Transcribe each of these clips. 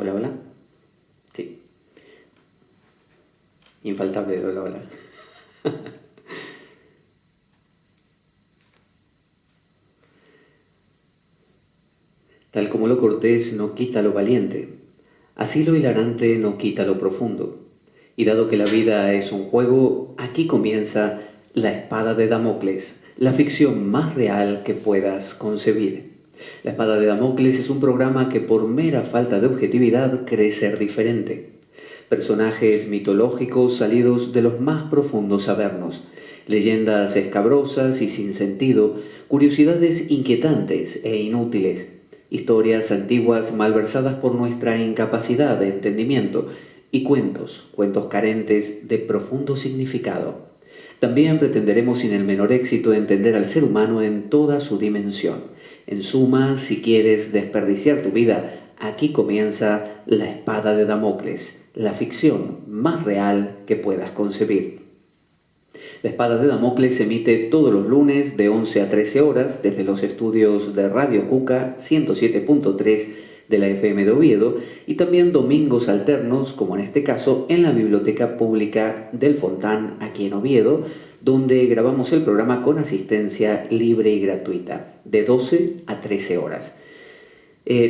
Hola, hola. Sí, infaltable el hola, hola. Tal como lo cortés no quita lo valiente, así lo hilarante no quita lo profundo. Y dado que la vida es un juego, aquí comienza La espada de Damocles, la ficción más real que puedas concebir. La espada de Damocles es un programa que por mera falta de objetividad cree ser diferente. Personajes mitológicos salidos de los más profundos avernos, leyendas escabrosas y sin sentido, curiosidades inquietantes e inútiles, historias antiguas malversadas por nuestra incapacidad de entendimiento y cuentos carentes de profundo significado. También pretenderemos sin el menor éxito entender al ser humano en toda su dimensión. En suma, si quieres desperdiciar tu vida, aquí comienza La espada de Damocles, la ficción más real que puedas concebir. La espada de Damocles se emite todos los lunes de 11 a 13 horas desde los estudios de Radio Cuca 107.3 de la FM de Oviedo y también domingos alternos, como en este caso, en la Biblioteca Pública del Fontán, aquí en Oviedo, donde grabamos el programa con asistencia libre y gratuita, de 12 a 13 horas.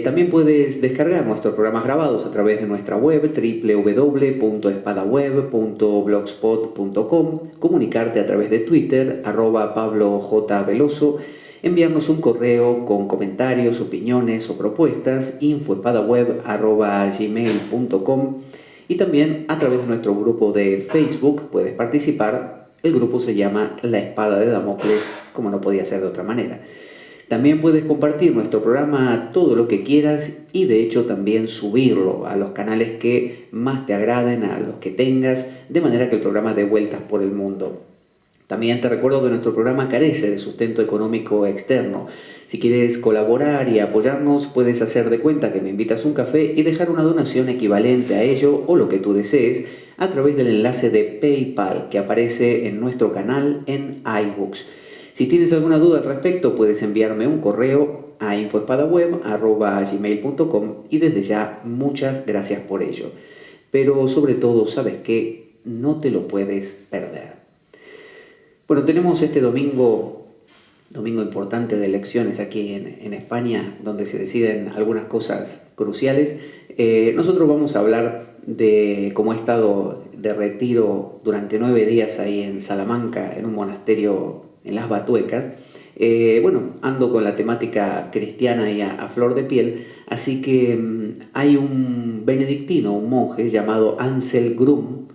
También puedes descargar nuestros programas grabados a través de nuestra web www.espadaweb.blogspot.com, comunicarte a través de Twitter @PabloJVeloso, enviarnos un correo con comentarios, opiniones o propuestas info@espadaweb@gmail.com y también a través de nuestro grupo de Facebook puedes participar. El grupo se llama La Espada de Damocles, como no podía ser de otra manera. También puedes compartir nuestro programa todo lo que quieras y de hecho también subirlo a los canales que más te agraden, a los que tengas, de manera que el programa dé vueltas por el mundo. También te recuerdo que nuestro programa carece de sustento económico externo. Si quieres colaborar y apoyarnos, puedes hacer de cuenta que me invitas un café y dejar una donación equivalente a ello o lo que tú desees a través del enlace de PayPal que aparece en nuestro canal en iBooks. Si tienes alguna duda al respecto, puedes enviarme un correo a infoespadaweb@gmail.com y desde ya muchas gracias por ello. Pero sobre todo, sabes que no te lo puedes perder. Bueno, tenemos este domingo importante de elecciones aquí en España, donde se deciden algunas cosas cruciales. Nosotros vamos a hablar de cómo he estado de retiro durante 9 días ahí en Salamanca, en un monasterio en Las Batuecas. Bueno, ando con la temática cristiana ahí a flor de piel, así que hay un benedictino, un monje llamado Ansel Grum,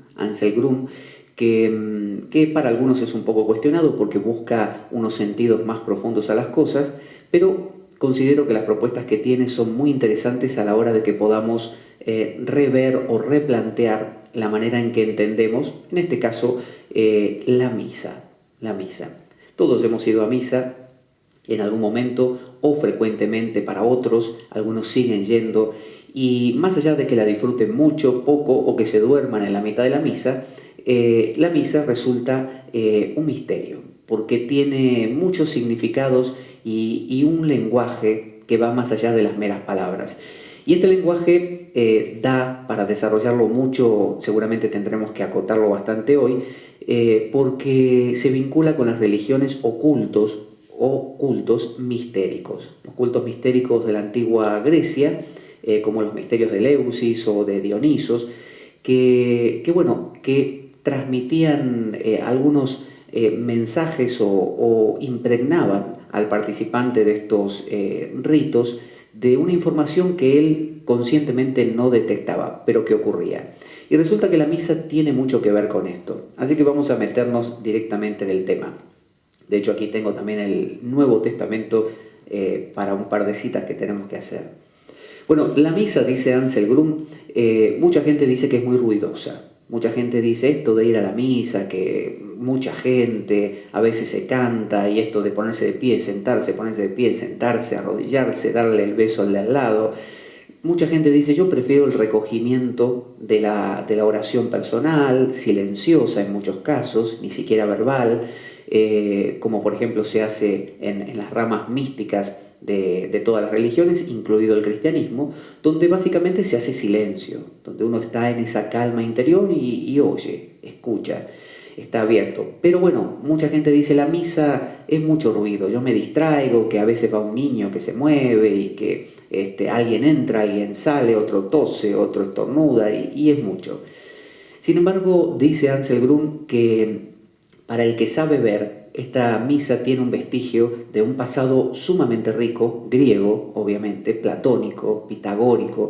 que para algunos es un poco cuestionado porque busca unos sentidos más profundos a las cosas, pero considero que las propuestas que tiene son muy interesantes a la hora de que podamos rever o replantear la manera en que entendemos, en este caso, la misa. La misa. Todos hemos ido a misa en algún momento o frecuentemente para otros, algunos siguen yendo y más allá de que la disfruten mucho, poco o que se duerman en la mitad de la misa resulta un misterio porque tiene muchos significados y un lenguaje que va más allá de las meras palabras. Y este lenguaje da para desarrollarlo mucho, seguramente tendremos que acotarlo bastante hoy, porque se vincula con las religiones ocultos o cultos mistéricos. Los cultos mistéricos de la antigua Grecia, como los misterios de Eleusis o de Dionisos, que transmitían algunos mensajes o impregnaban al participante de estos ritos de una información que él conscientemente no detectaba, pero que ocurría. Y resulta que la misa tiene mucho que ver con esto. Así que vamos a meternos directamente en el tema. De hecho, aquí tengo también el Nuevo Testamento para un par de citas que tenemos que hacer. Bueno, la misa, dice Ansel Grum, mucha gente dice que es muy ruidosa. Mucha gente dice esto de ir a la misa, que mucha gente, a veces se canta, y esto de ponerse de pie, sentarse, ponerse de pie, sentarse, arrodillarse, darle el beso al de al lado. Mucha gente dice, yo prefiero el recogimiento de la oración personal, silenciosa en muchos casos, ni siquiera verbal, como por ejemplo se hace en las ramas místicas de todas las religiones, incluido el cristianismo, donde básicamente se hace silencio, donde uno está en esa calma interior y oye, escucha, está abierto. Pero bueno, mucha gente dice la misa es mucho ruido, yo me distraigo, que a veces va un niño que se mueve y que alguien entra, alguien sale, otro tose, otro estornuda y es mucho. Sin embargo, dice Ansel Grun que para el que sabe ver, esta misa tiene un vestigio de un pasado sumamente rico, griego, obviamente, platónico, pitagórico,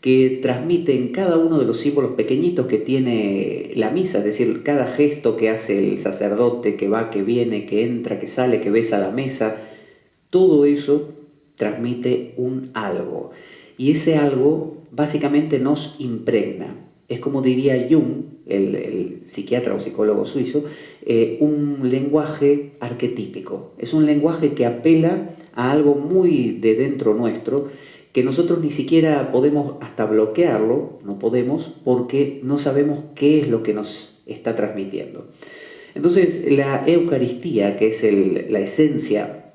que transmite en cada uno de los símbolos pequeñitos que tiene la misa, es decir, cada gesto que hace el sacerdote, que va, que viene, que entra, que sale, que besa la mesa, todo eso transmite un algo. Y ese algo básicamente nos impregna. Es como diría Jung, el psiquiatra o psicólogo suizo, un lenguaje arquetípico. Es un lenguaje que apela a algo muy de dentro nuestro, que nosotros ni siquiera podemos hasta bloquearlo, no podemos, porque no sabemos qué es lo que nos está transmitiendo. Entonces, la Eucaristía, que es la esencia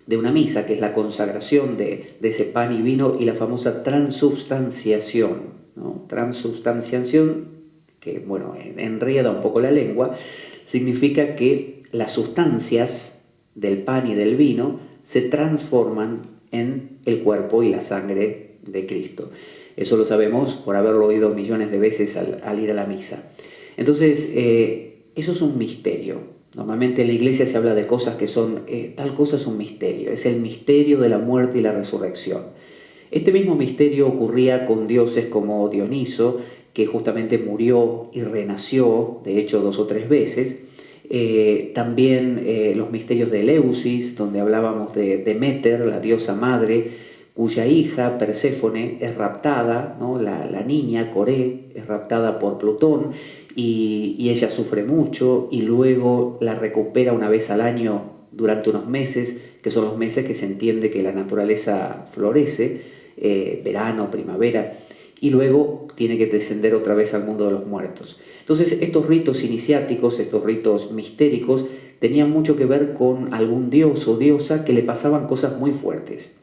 de una misa, que es la consagración de ese pan y vino y la famosa transubstanciación, ¿no? Transubstanciación, que bueno, enreda un poco la lengua, significa que las sustancias del pan y del vino se transforman en el cuerpo y la sangre de Cristo. Eso lo sabemos por haberlo oído millones de veces al ir a la misa. Entonces, eso es un misterio. Normalmente en la iglesia se habla de cosas que son, tal cosa es un misterio, es el misterio de la muerte y la resurrección. Este mismo misterio ocurría con dioses como Dioniso, que justamente murió y renació, de hecho 2 o 3 veces. También los misterios de Eleusis, donde hablábamos de Deméter, la diosa madre, cuya hija Perséfone es raptada, ¿no? La niña Coré es raptada por Plutón y ella sufre mucho y luego la recupera una vez al año durante unos meses, que son los meses que se entiende que la naturaleza florece, verano, primavera, y luego tiene que descender otra vez al mundo de los muertos. Entonces estos ritos iniciáticos, estos ritos mistéricos, tenían mucho que ver con algún dios o diosa que le pasaban cosas muy fuertes,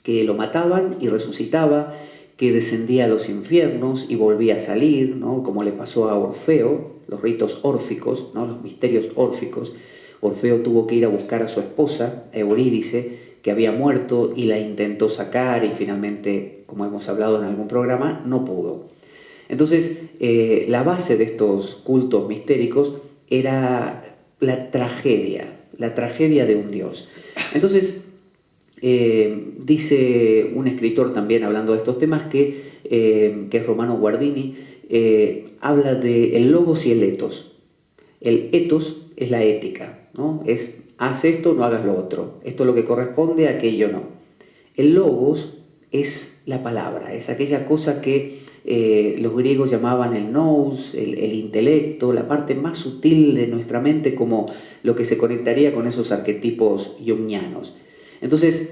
que lo mataban y resucitaba, que descendía a los infiernos y volvía a salir, ¿no? Como le pasó a Orfeo, los ritos órficos, ¿no? Los misterios órficos. Orfeo tuvo que ir a buscar a su esposa, Eurídice, que había muerto y la intentó sacar y finalmente, como hemos hablado en algún programa, no pudo. Entonces, la base de estos cultos mistéricos era la tragedia de un dios. Entonces, dice un escritor también hablando de estos temas que es Romano Guardini, habla de el logos y el etos. El etos es la ética, ¿no? Es haz esto, no hagas lo otro. Esto es lo que corresponde, aquello no. El logos es la palabra, es aquella cosa que los griegos llamaban el nous, el intelecto, la parte más sutil de nuestra mente, como lo que se conectaría con esos arquetipos jungianos. Entonces,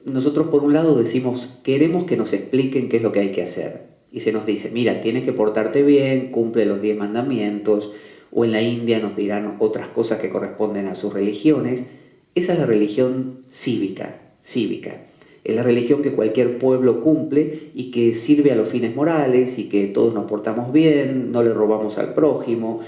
nosotros por un lado decimos, queremos que nos expliquen qué es lo que hay que hacer. Y se nos dice, mira, tienes que portarte bien, cumple los 10 mandamientos, o en la India nos dirán otras cosas que corresponden a sus religiones. Esa es la religión cívica. Es la religión que cualquier pueblo cumple y que sirve a los fines morales y que todos nos portamos bien, no le robamos al prójimo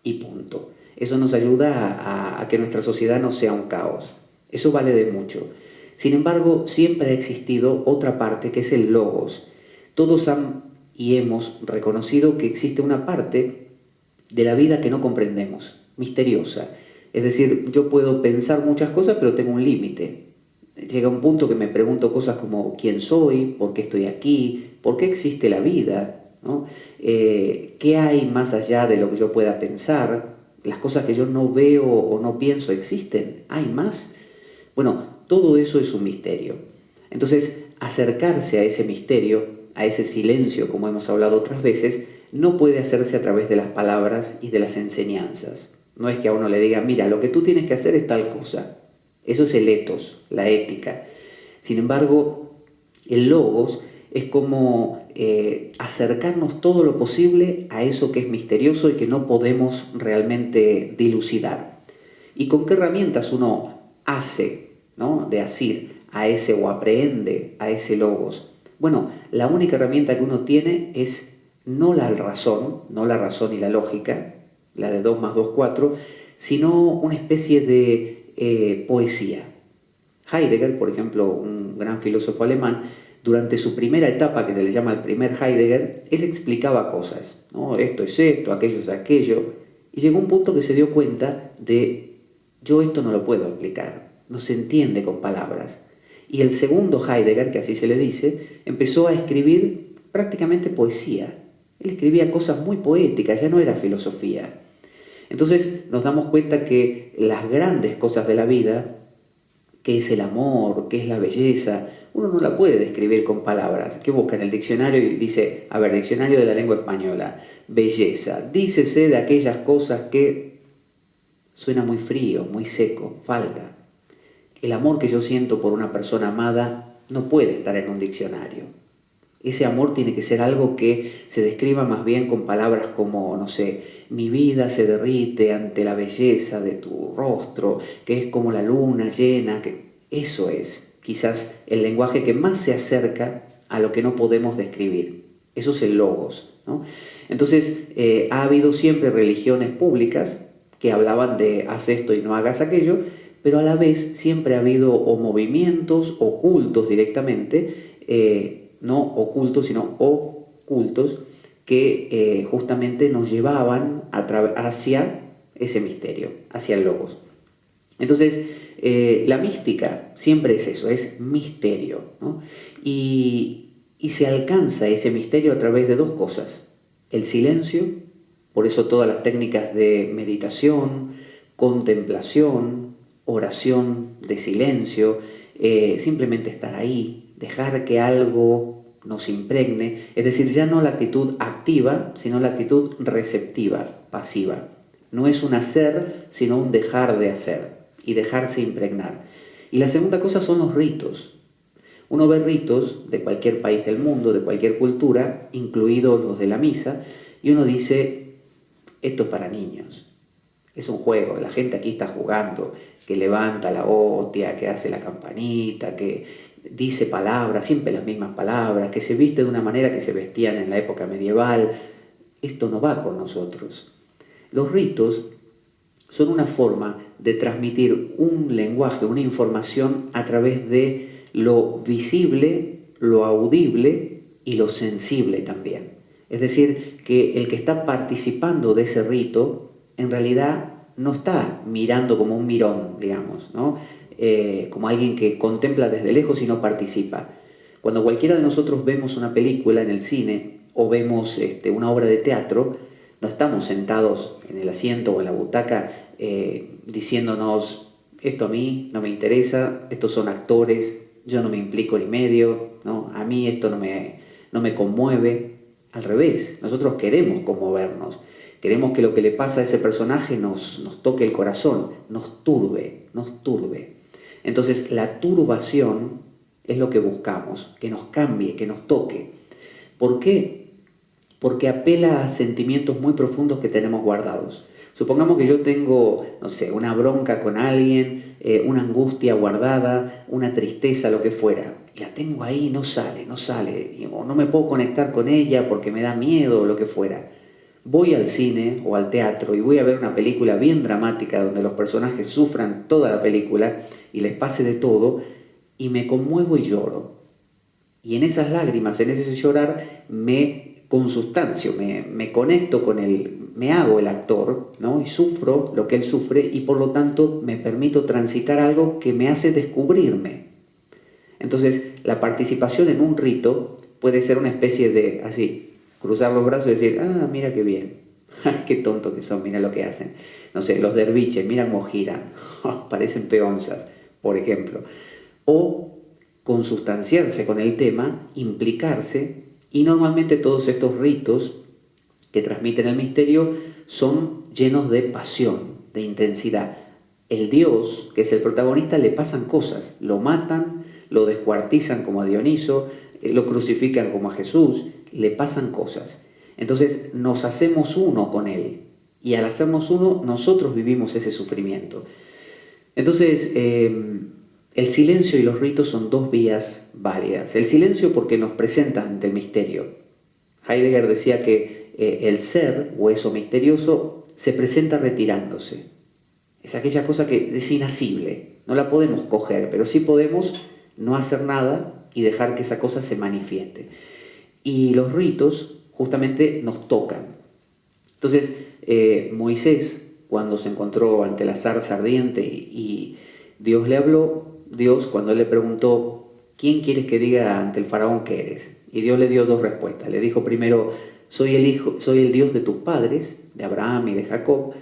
y punto. Eso nos ayuda a que nuestra sociedad no sea un caos. Eso vale de mucho. Sin embargo, siempre ha existido otra parte que es el logos. Todos han y hemos reconocido que existe una parte de la vida que no comprendemos, misteriosa. Es decir, yo puedo pensar muchas cosas, pero tengo un límite. Llega un punto que me pregunto cosas como ¿quién soy? ¿Por qué estoy aquí? ¿Por qué existe la vida? ¿No? ¿Qué hay más allá de lo que yo pueda pensar? ¿Las cosas que yo no veo o no pienso existen? ¿Hay más? Bueno, todo eso es un misterio. Entonces, acercarse a ese misterio, a ese silencio, como hemos hablado otras veces, no puede hacerse a través de las palabras y de las enseñanzas. No es que a uno le diga, mira, lo que tú tienes que hacer es tal cosa. Eso es el ethos, la ética. Sin embargo, el logos es como acercarnos todo lo posible a eso que es misterioso y que no podemos realmente dilucidar. ¿Y con qué herramientas uno hace ¿no? De asir a ese o aprehende a ese logos. Bueno, la única herramienta que uno tiene es no la razón, no la razón y la lógica, la de 2 más 2, 4, sino una especie de poesía. Heidegger, por ejemplo, un gran filósofo alemán, durante su primera etapa, que se le llama el primer Heidegger, él explicaba cosas, ¿no? Esto es esto, aquello es aquello, y llegó un punto que se dio cuenta de, yo esto no lo puedo explicar, no se entiende con palabras. Y el segundo Heidegger, que así se le dice, empezó a escribir prácticamente poesía. Él escribía cosas muy poéticas, ya no era filosofía. Entonces nos damos cuenta que las grandes cosas de la vida, qué es el amor, qué es la belleza, uno no la puede describir con palabras. ¿Qué busca en el diccionario? Y dice, a ver, diccionario de la lengua española, belleza, dícese de aquellas cosas que suena muy frío, muy seco, falta. El amor que yo siento por una persona amada no puede estar en un diccionario. Ese amor tiene que ser algo que se describa más bien con palabras como, no sé, mi vida se derrite ante la belleza de tu rostro, que es como la luna llena, que eso es quizás el lenguaje que más se acerca a lo que no podemos describir. Eso es el logos, ¿no? Entonces, ha habido siempre religiones públicas que hablaban de haz esto y no hagas aquello, pero a la vez siempre ha habido o movimientos ocultos directamente, no ocultos, sino ocultos, que justamente nos llevaban hacia ese misterio, hacia el logos. Entonces, la mística siempre es eso, es misterio, ¿no? Y se alcanza ese misterio a través de dos cosas, el silencio, por eso todas las técnicas de meditación, contemplación, oración de silencio, simplemente estar ahí, dejar que algo nos impregne, es decir, ya no la actitud activa, sino la actitud receptiva, pasiva. No es un hacer, sino un dejar de hacer y dejarse impregnar. Y la segunda cosa son los ritos. Uno ve ritos de cualquier país del mundo, de cualquier cultura, incluidos los de la misa, y uno dice, esto es para niños. Es un juego, la gente aquí está jugando, que levanta la hostia, que hace la campanita, que dice palabras, siempre las mismas palabras, que se viste de una manera que se vestían en la época medieval. Esto no va con nosotros. Los ritos son una forma de transmitir un lenguaje, una información a través de lo visible, lo audible y lo sensible también. Es decir, que el que está participando de ese rito, en realidad no está mirando como un mirón, digamos, ¿no? Como alguien que contempla desde lejos y no participa. Cuando cualquiera de nosotros vemos una película en el cine o vemos una obra de teatro, no estamos sentados en el asiento o en la butaca diciéndonos, esto a mí no me interesa, estos son actores, yo no me implico ni medio, ¿no? A mí esto no me conmueve. Al revés, nosotros queremos conmovernos, queremos que lo que le pasa a ese personaje nos toque el corazón, nos turbe, nos turbe. Entonces la turbación es lo que buscamos, que nos cambie, que nos toque. ¿Por qué? Porque apela a sentimientos muy profundos que tenemos guardados. Supongamos que yo tengo, no sé, una bronca con alguien, una angustia guardada, una tristeza, lo que fuera, y la tengo ahí, no sale, o no me puedo conectar con ella porque me da miedo o lo que fuera. Voy al cine o al teatro y voy a ver una película bien dramática donde los personajes sufran toda la película y les pase de todo, y me conmuevo y lloro. Y en esas lágrimas, en ese llorar, me consustancio, me conecto con él, me hago el actor, ¿no? Y sufro lo que él sufre y por lo tanto me permito transitar algo que me hace descubrirme. Entonces, la participación en un rito puede ser una especie de, así, cruzar los brazos y decir, ah, mira qué bien, qué tontos que son, mira lo que hacen. No sé, los derviches, mira cómo giran, parecen peonzas, por ejemplo. O consustanciarse con el tema, implicarse, y normalmente todos estos ritos que transmiten el misterio son llenos de pasión, de intensidad. El Dios, que es el protagonista, le pasan cosas, lo matan, lo descuartizan como a Dioniso, lo crucifican como a Jesús, le pasan cosas. Entonces nos hacemos uno con él, y al hacernos uno, nosotros vivimos ese sufrimiento. Entonces, el silencio y los ritos son dos vías válidas. El silencio porque nos presenta ante el misterio. Heidegger decía que el ser, o eso misterioso, se presenta retirándose. Es aquella cosa que es inasible, no la podemos coger, pero sí podemos no hacer nada y dejar que esa cosa se manifieste. Y los ritos justamente nos tocan. Entonces, Moisés, cuando se encontró ante la zarza ardiente y Dios le habló, Dios cuando él le preguntó, ¿quién quieres que diga ante el faraón que eres? Y Dios le dio dos respuestas. Le dijo primero, soy el Dios de tus padres, de Abraham y de Jacob,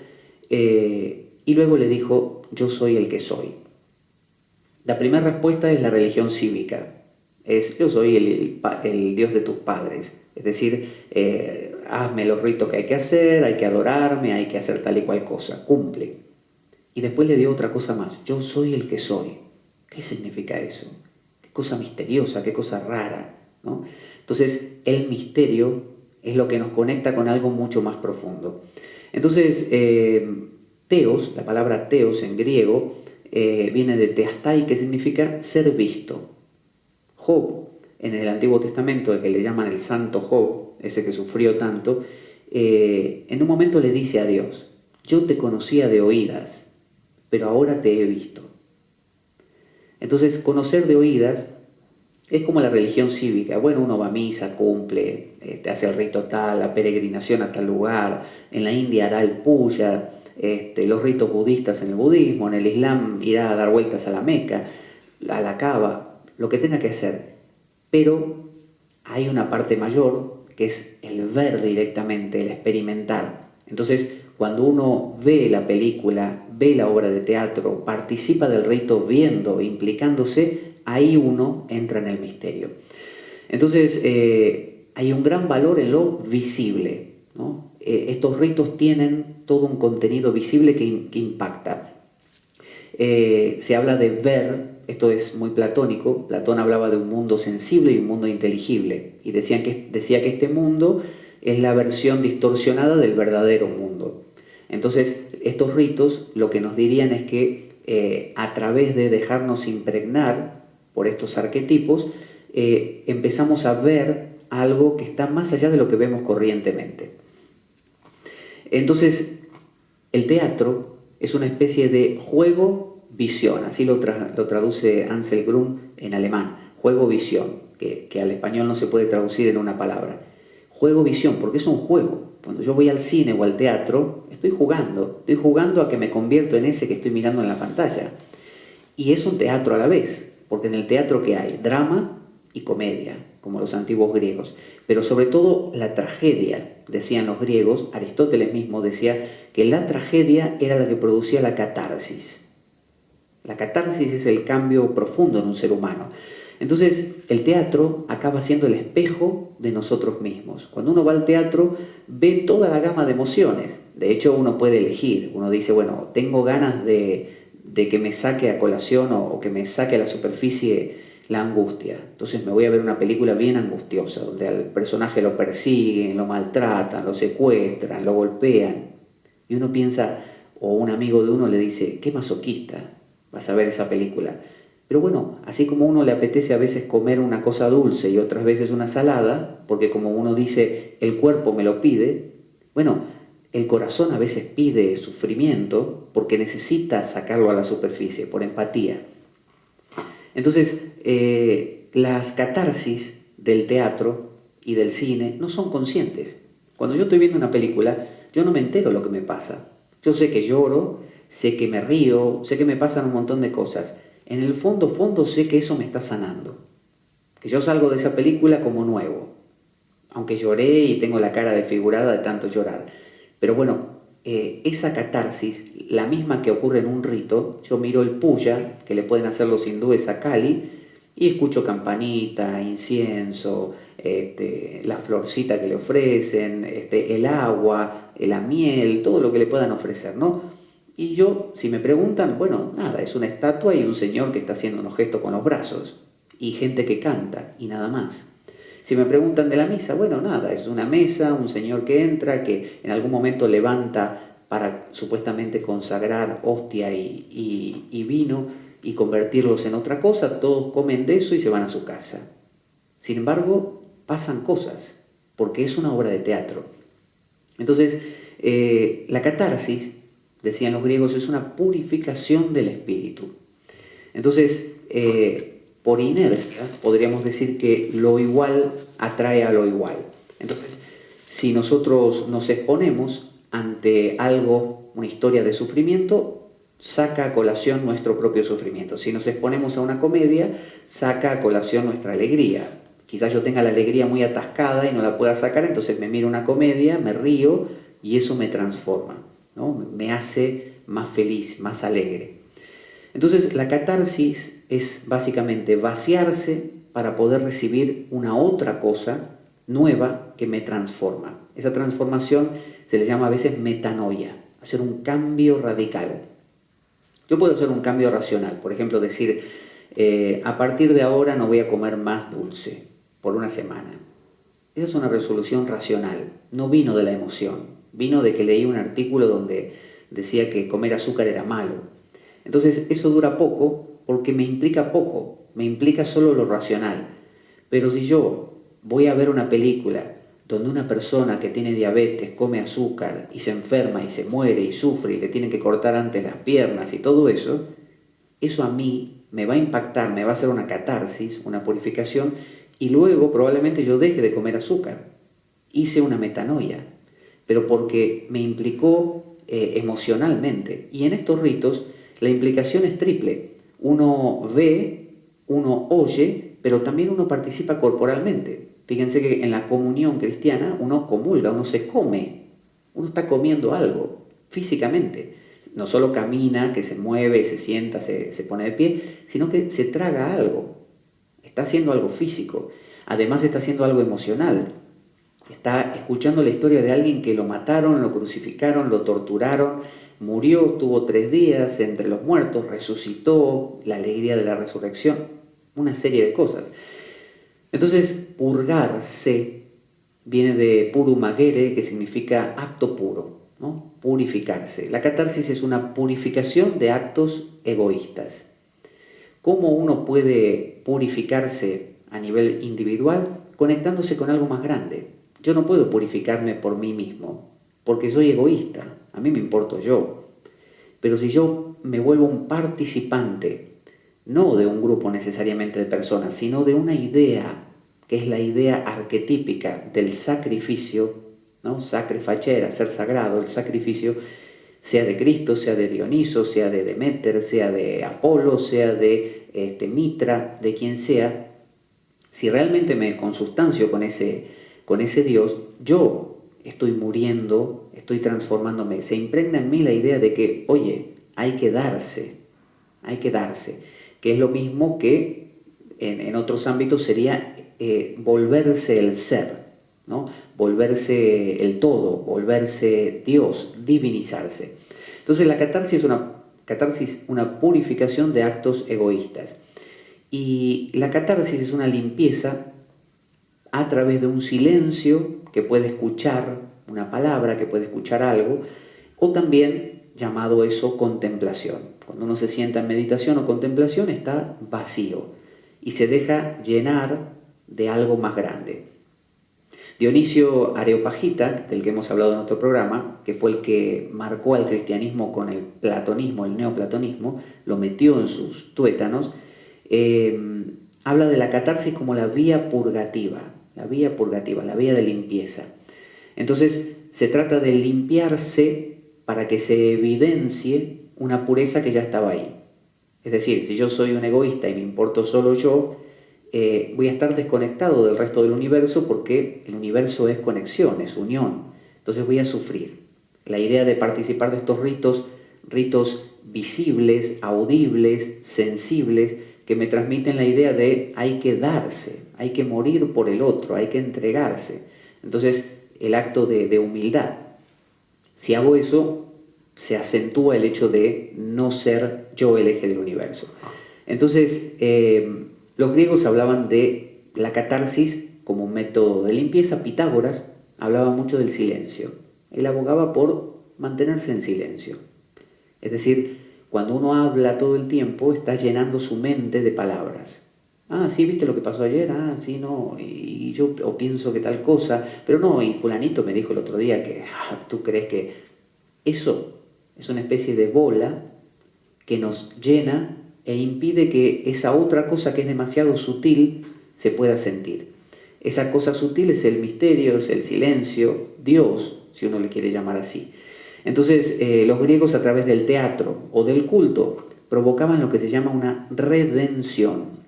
y luego le dijo, yo soy el que soy. La primera respuesta es la religión cívica, es yo soy el Dios de tus padres, es decir, hazme los ritos que hay que adorarme, hay que hacer tal y cual cosa, cumple. Y después le dio otra cosa más, yo soy el que soy. ¿Qué significa eso? Qué cosa misteriosa, qué cosa rara, ¿no? Entonces, el misterio es lo que nos conecta con algo mucho más profundo. Entonces, teos, la palabra teos en griego, viene de teastai, que significa ser visto. Job, en el Antiguo Testamento, el que le llaman el santo Job, ese que sufrió tanto, en un momento le dice a Dios, yo te conocía de oídas, pero ahora te he visto. Entonces, conocer de oídas es como la religión cívica. Bueno, uno va a misa, cumple, te hace el rito tal, la peregrinación a tal lugar, en la India hará el puya, los ritos budistas en el budismo, en el Islam irá a dar vueltas a la Meca, a la Kaaba, lo que tenga que hacer. Pero hay una parte mayor que es el ver directamente, el experimentar. Entonces, cuando uno ve la película, ve la obra de teatro, participa del rito viendo, implicándose, ahí uno entra en el misterio. Entonces, hay un gran valor en lo visible, ¿no? Estos ritos tienen todo un contenido visible que impacta. Se habla de ver, esto es muy platónico, Platón hablaba de un mundo sensible y un mundo inteligible, y decía que este mundo es la versión distorsionada del verdadero mundo. Entonces, estos ritos lo que nos dirían es que a través de dejarnos impregnar por estos arquetipos, empezamos a ver algo que está más allá de lo que vemos corrientemente. Entonces, el teatro es una especie de juego-visión, así lo traduce Ansel Grum en alemán, juego-visión, que al español no se puede traducir en una palabra. Juego-visión, porque es un juego. Cuando yo voy al cine o al teatro, estoy jugando a que me convierto en ese que estoy mirando en la pantalla. Y es un teatro a la vez, porque en el teatro ¿qué hay? Drama y comedia, como los antiguos griegos. Pero sobre todo la tragedia, decían los griegos, Aristóteles mismo decía que la tragedia era la que producía la catarsis. La catarsis es el cambio profundo en un ser humano. Entonces, el teatro acaba siendo el espejo de nosotros mismos. Cuando uno va al teatro, ve toda la gama de emociones. De hecho, uno puede elegir. Uno dice, bueno, tengo ganas de que me saque a colación o que me saque a la superficie la angustia. Entonces me voy a ver una película bien angustiosa, donde al personaje lo persiguen, lo maltratan, lo secuestran, lo golpean. Y uno piensa, o un amigo de uno le dice, qué masoquista, vas a ver esa película. Pero bueno, así como uno le apetece a veces comer una cosa dulce y otras veces una salada, porque como uno dice, el cuerpo me lo pide, bueno, el corazón a veces pide sufrimiento porque necesita sacarlo a la superficie, por empatía. Entonces, las catarsis del teatro y del cine no son conscientes. Cuando yo estoy viendo una película, yo no me entero lo que me pasa. Yo sé que lloro, sé que me río, sé que me pasan un montón de cosas. En el fondo sé que eso me está sanando. Que yo salgo de esa película como nuevo. Aunque lloré y tengo la cara desfigurada de tanto llorar. Pero bueno, esa catarsis, la misma que ocurre en un rito, yo miro el puya, que le pueden hacer los hindúes a Kali, y escucho campanita, incienso, la florcita que le ofrecen, el agua, la miel, todo lo que le puedan ofrecer, ¿no? Y yo, si me preguntan, bueno, nada, es una estatua y un señor que está haciendo unos gestos con los brazos, y gente que canta, y nada más. Si me preguntan de la misa, bueno, nada, es una mesa, un señor que entra, que en algún momento levanta para supuestamente consagrar hostia y vino, y convertirlos en otra cosa, todos comen de eso y se van a su casa. Sin embargo, pasan cosas, porque es una obra de teatro. Entonces, la catarsis, decían los griegos, es una purificación del espíritu. Entonces, por inercia, podríamos decir que lo igual atrae a lo igual. Entonces, si nosotros nos exponemos ante algo, una historia de sufrimiento, saca a colación nuestro propio sufrimiento. Si nos exponemos a una comedia, saca a colación nuestra alegría. Quizás yo tenga la alegría muy atascada y no la pueda sacar, entonces me miro una comedia, me río y eso me transforma, ¿no? Me hace más feliz, más alegre. Entonces la catarsis es básicamente vaciarse para poder recibir una otra cosa nueva que me transforma. Esa transformación se le llama a veces metanoia, hacer un cambio radical. Yo puedo hacer un cambio racional, por ejemplo decir, a partir de ahora no voy a comer más dulce por una semana. Esa es una resolución racional, no vino de la emoción, vino de que leí un artículo donde decía que comer azúcar era malo. Entonces eso dura poco porque me implica poco, me implica solo lo racional. Pero si yo voy a ver una película donde una persona que tiene diabetes come azúcar y se enferma y se muere y sufre y le tienen que cortar antes las piernas y todo eso, eso a mí me va a impactar, me va a hacer una catarsis, una purificación y luego probablemente yo deje de comer azúcar. Hice una metanoia, pero porque me implicó emocionalmente. Y en estos ritos la implicación es triple. Uno ve, uno oye, pero también uno participa corporalmente. Fíjense que en la comunión cristiana uno comulga, uno se come, uno está comiendo algo físicamente. No solo camina, que se mueve, se sienta, se pone de pie, sino que se traga algo. Está haciendo algo físico. Además está haciendo algo emocional. Está escuchando la historia de alguien que lo mataron, lo crucificaron, lo torturaron, murió, tuvo 3 días entre los muertos, resucitó, la alegría de la resurrección, una serie de cosas. Entonces, purgarse viene de purumagere, que significa acto puro, ¿no? Purificarse. La catarsis es una purificación de actos egoístas. ¿Cómo uno puede purificarse a nivel individual? Conectándose con algo más grande. Yo no puedo purificarme por mí mismo, porque soy egoísta, a mí me importo yo. Pero si yo me vuelvo un participante, no de un grupo necesariamente de personas, sino de una idea, que es la idea arquetípica del sacrificio, ¿no? Sacrificere, ser sagrado, el sacrificio, sea de Cristo, sea de Dioniso, sea de Deméter, sea de Apolo, sea de Mitra, de quien sea, si realmente me consustancio con ese Dios, yo estoy muriendo, estoy transformándome. Se impregna en mí la idea de que, oye, hay que darse, que es lo mismo que en otros ámbitos sería volverse el ser, ¿no? Volverse el todo, volverse Dios, divinizarse. Entonces la catarsis es una purificación de actos egoístas. Y la catarsis es una limpieza a través de un silencio que puede escuchar una palabra, que puede escuchar algo, o también llamado eso contemplación. Cuando uno se sienta en meditación o contemplación está vacío y se deja llenar de algo más grande. Dionisio Areopagita, del que hemos hablado en otro programa, que fue el que marcó al cristianismo con el platonismo, el neoplatonismo, lo metió en sus tuétanos, habla de la catarsis como la vía purgativa, la vía de limpieza. Entonces se trata de limpiarse para que se evidencie una pureza que ya estaba ahí. Es decir, si yo soy un egoísta y me importo solo yo, voy a estar desconectado del resto del universo porque el universo es conexión, es unión. Entonces voy a sufrir. La idea de participar de estos ritos visibles, audibles, sensibles, que me transmiten la idea de hay que darse, hay que morir por el otro, hay que entregarse. Entonces, el acto de humildad. Si hago eso, se acentúa el hecho de no ser yo el eje del universo. Entonces, los griegos hablaban de la catarsis como un método de limpieza. Pitágoras hablaba mucho del silencio. Él abogaba por mantenerse en silencio. Es decir, cuando uno habla todo el tiempo, está llenando su mente de palabras. Ah, sí, ¿viste lo que pasó ayer? Ah, sí, no, y yo o pienso que tal cosa, pero no, y fulanito me dijo el otro día que, ¿tú crees que eso es una especie de bola que nos llena e impide que esa otra cosa que es demasiado sutil se pueda sentir? Esa cosa sutil es el misterio, es el silencio, Dios, si uno le quiere llamar así. Entonces, los griegos a través del teatro o del culto provocaban lo que se llama una redención,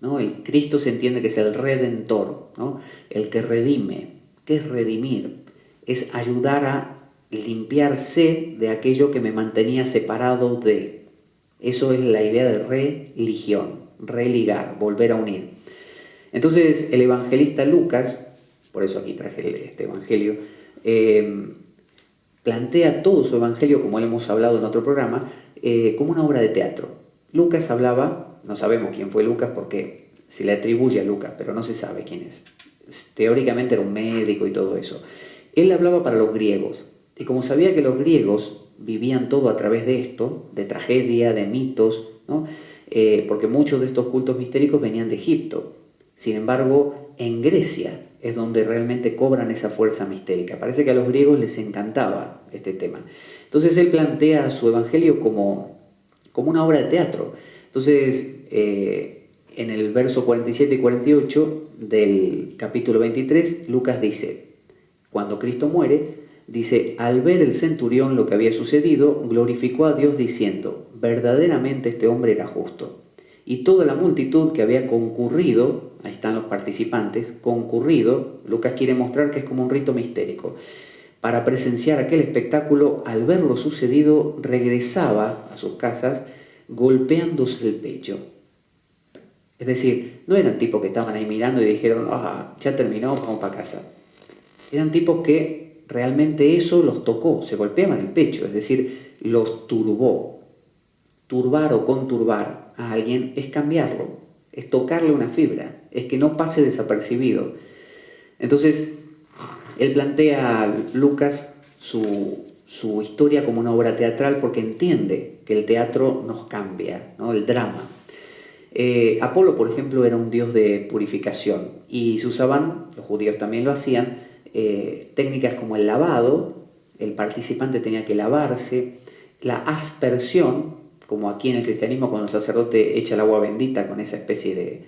¿no? El Cristo se entiende que es el redentor, ¿no? El que redime. ¿Qué es redimir? Es ayudar a limpiarse de aquello que me mantenía separado de. Eso es la idea de religión, religar, volver a unir. Entonces el evangelista Lucas, por eso aquí traje este evangelio, plantea todo su evangelio, como lo hemos hablado en otro programa, como una obra de teatro. Lucas hablaba, no sabemos quién fue Lucas porque se le atribuye a Lucas, pero no se sabe quién es. Teóricamente era un médico y todo eso. Él hablaba para los griegos, y como sabía que los griegos vivían todo a través de esto, de tragedia, de mitos, ¿no? Porque muchos de estos cultos mistéricos venían de Egipto. Sin embargo, en Grecia es donde realmente cobran esa fuerza mistérica. Parece que a los griegos les encantaba este tema. Entonces él plantea su evangelio como una obra de teatro. Entonces, en el verso 47 y 48 del capítulo 23, Lucas dice, cuando Cristo muere, dice, al ver el centurión lo que había sucedido, glorificó a Dios diciendo, verdaderamente este hombre era justo. Y toda la multitud que había concurrido, ahí están los participantes, concurrido, Lucas quiere mostrar que es como un rito mistérico, para presenciar aquel espectáculo, al ver lo sucedido, regresaba a sus casas golpeándose el pecho. Es decir, no eran tipos que estaban ahí mirando y dijeron, ya terminó, vamos para casa. Eran tipos que realmente eso los tocó, se golpeaban el pecho, es decir, los turbó. Turbar o conturbar a alguien es cambiarlo, es tocarle una fibra, es que no pase desapercibido. Entonces, él plantea a Lucas su historia como una obra teatral porque entiende que el teatro nos cambia, ¿no? El drama. Apolo, por ejemplo, era un dios de purificación y se usaban, los judíos también lo hacían, técnicas como el lavado, el participante tenía que lavarse, la aspersión, como aquí en el cristianismo cuando el sacerdote echa el agua bendita con esa especie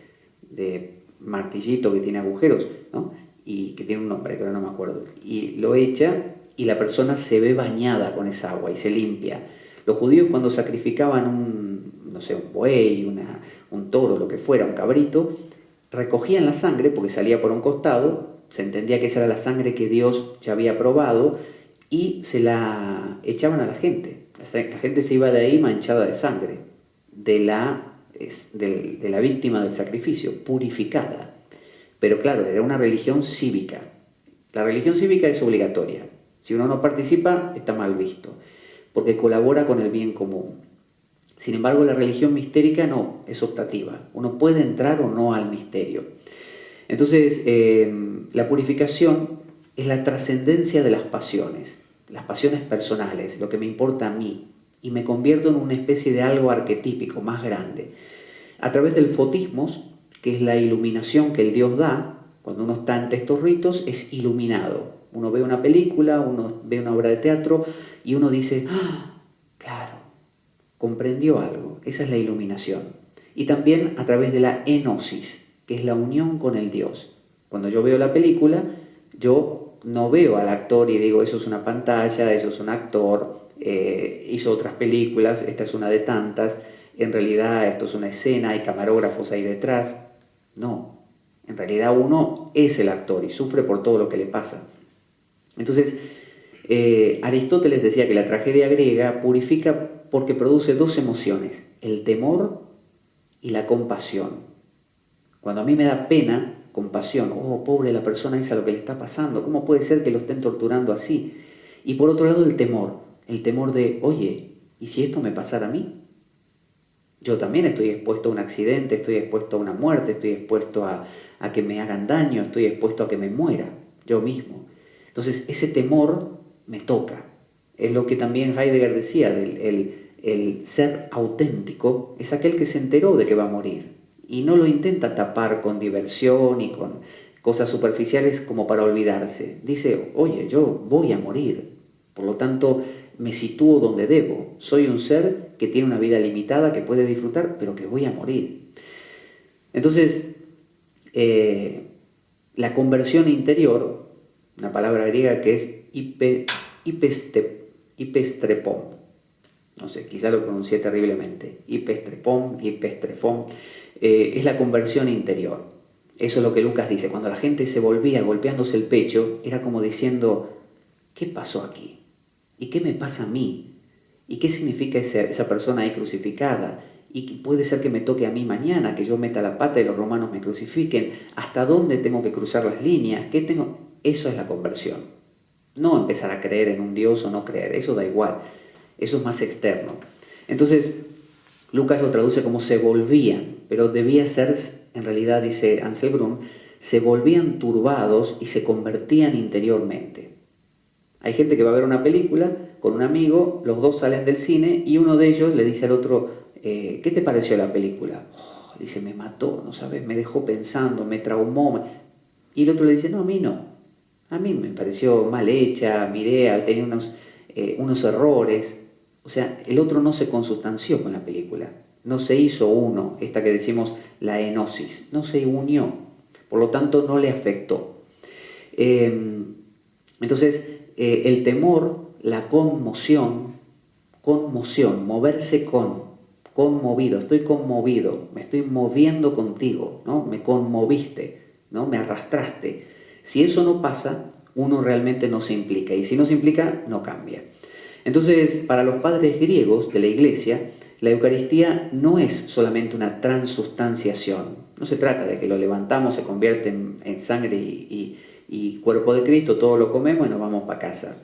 de martillito que tiene agujeros, ¿no? Y que tiene un nombre que ahora no me acuerdo, y lo echa y la persona se ve bañada con esa agua y se limpia. Los judíos cuando sacrificaban un buey, un toro, lo que fuera, un cabrito, recogían la sangre porque salía por un costado, se entendía que esa era la sangre que Dios ya había probado y se la echaban a la gente. La gente se iba de ahí manchada de sangre, de la víctima del sacrificio, purificada. Pero claro, era una religión cívica. La religión cívica es obligatoria. Si uno no participa, está mal visto, porque colabora con el bien común. Sin embargo, la religión mistérica no, es optativa. Uno puede entrar o no al misterio. Entonces, la purificación es la trascendencia de las pasiones personales, lo que me importa a mí, y me convierto en una especie de algo arquetípico, más grande. A través del fotismos, que es la iluminación que el Dios da, cuando uno está ante estos ritos, es iluminado. Uno ve una película, uno ve una obra de teatro y uno dice, claro, comprendió algo. Esa es la iluminación. Y también a través de la enosis, que es la unión con el Dios. Cuando yo veo la película, yo no veo al actor y digo, eso es una pantalla, eso es un actor, hizo otras películas, esta es una de tantas, en realidad esto es una escena, hay camarógrafos ahí detrás. No, en realidad uno es el actor y sufre por todo lo que le pasa. Entonces, Aristóteles decía que la tragedia griega purifica porque produce dos emociones, el temor y la compasión. Cuando a mí me da pena, compasión, pobre la persona esa lo que le está pasando, ¿cómo puede ser que lo estén torturando así? Y por otro lado el temor de, oye, ¿y si esto me pasara a mí? Yo también estoy expuesto a un accidente, estoy expuesto a una muerte, estoy expuesto a que me hagan daño, estoy expuesto a que me muera, yo mismo. Entonces ese temor me toca. Es lo que también Heidegger decía, el ser auténtico es aquel que se enteró de que va a morir y no lo intenta tapar con diversión y con cosas superficiales como para olvidarse. Dice, oye, yo voy a morir, por lo tanto me sitúo donde debo. Soy un ser que tiene una vida limitada, que puede disfrutar, pero que voy a morir. Entonces, la conversión interior, una palabra griega que es hipestrepón, no sé, quizá lo pronuncié terriblemente, hipestrefón, es la conversión interior. Eso es lo que Lucas dice, cuando la gente se volvía golpeándose el pecho, era como diciendo, ¿qué pasó aquí? ¿Y qué me pasa a mí? ¿Y qué significa esa persona ahí crucificada? Y puede ser que me toque a mí mañana, que yo meta la pata y los romanos me crucifiquen. ¿Hasta dónde tengo que cruzar las líneas? ¿Qué tengo? Eso es la conversión. No empezar a creer en un Dios o no creer, eso da igual. Eso es más externo. Entonces, Lucas lo traduce como se volvían, pero debía ser, en realidad dice Ansel Grun, se volvían turbados y se convertían interiormente. Hay gente que va a ver una película con un amigo, los dos salen del cine y uno de ellos le dice al otro, ¿qué te pareció la película? Oh, dice, me mató, ¿no sabes? Me dejó pensando, me traumó. Y el otro le dice, no, a mí no. A mí me pareció mal hecha, miré, tenía unos errores. O sea, el otro no se consustanció con la película. No se hizo uno, esta que decimos la enosis. No se unió. Por lo tanto, no le afectó. Entonces, el temor, la conmoción, moverse conmovido, estoy conmovido, me estoy moviendo contigo, ¿no? Me conmoviste, ¿no? Me arrastraste. Si eso no pasa, uno realmente no se implica, y si no se implica, no cambia. Entonces, para los padres griegos de la Iglesia, la Eucaristía no es solamente una transustanciación. No se trata de que lo levantamos, se convierte en sangre y cuerpo de Cristo, todo lo comemos y nos vamos para casa,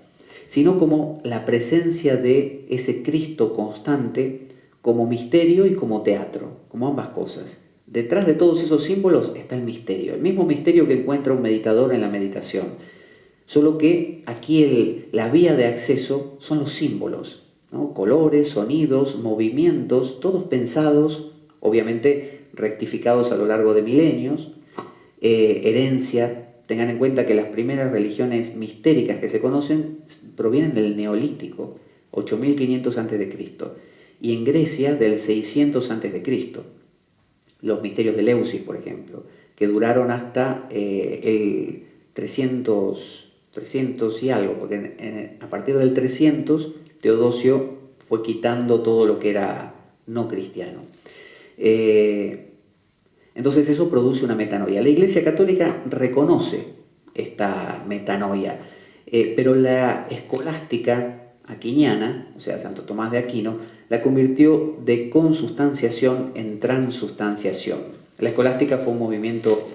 sino como la presencia de ese Cristo constante como misterio y como teatro, como ambas cosas. Detrás de todos esos símbolos está el misterio, el mismo misterio que encuentra un meditador en la meditación, solo que aquí la vía de acceso son los símbolos, ¿no? Colores, sonidos, movimientos, todos pensados, obviamente rectificados a lo largo de milenios, herencia. Tengan en cuenta que las primeras religiones mistéricas que se conocen provienen del Neolítico, 8500 a.C., y en Grecia del 600 a.C. Los misterios de Eleusis, por ejemplo, que duraron hasta el 300 y algo, porque a partir del 300 Teodosio fue quitando todo lo que era no cristiano. Entonces eso produce una metanoia. La Iglesia Católica reconoce esta metanoia, pero la escolástica aquiniana, o sea, Santo Tomás de Aquino, la convirtió de consustanciación en transustanciación. La escolástica fue un movimiento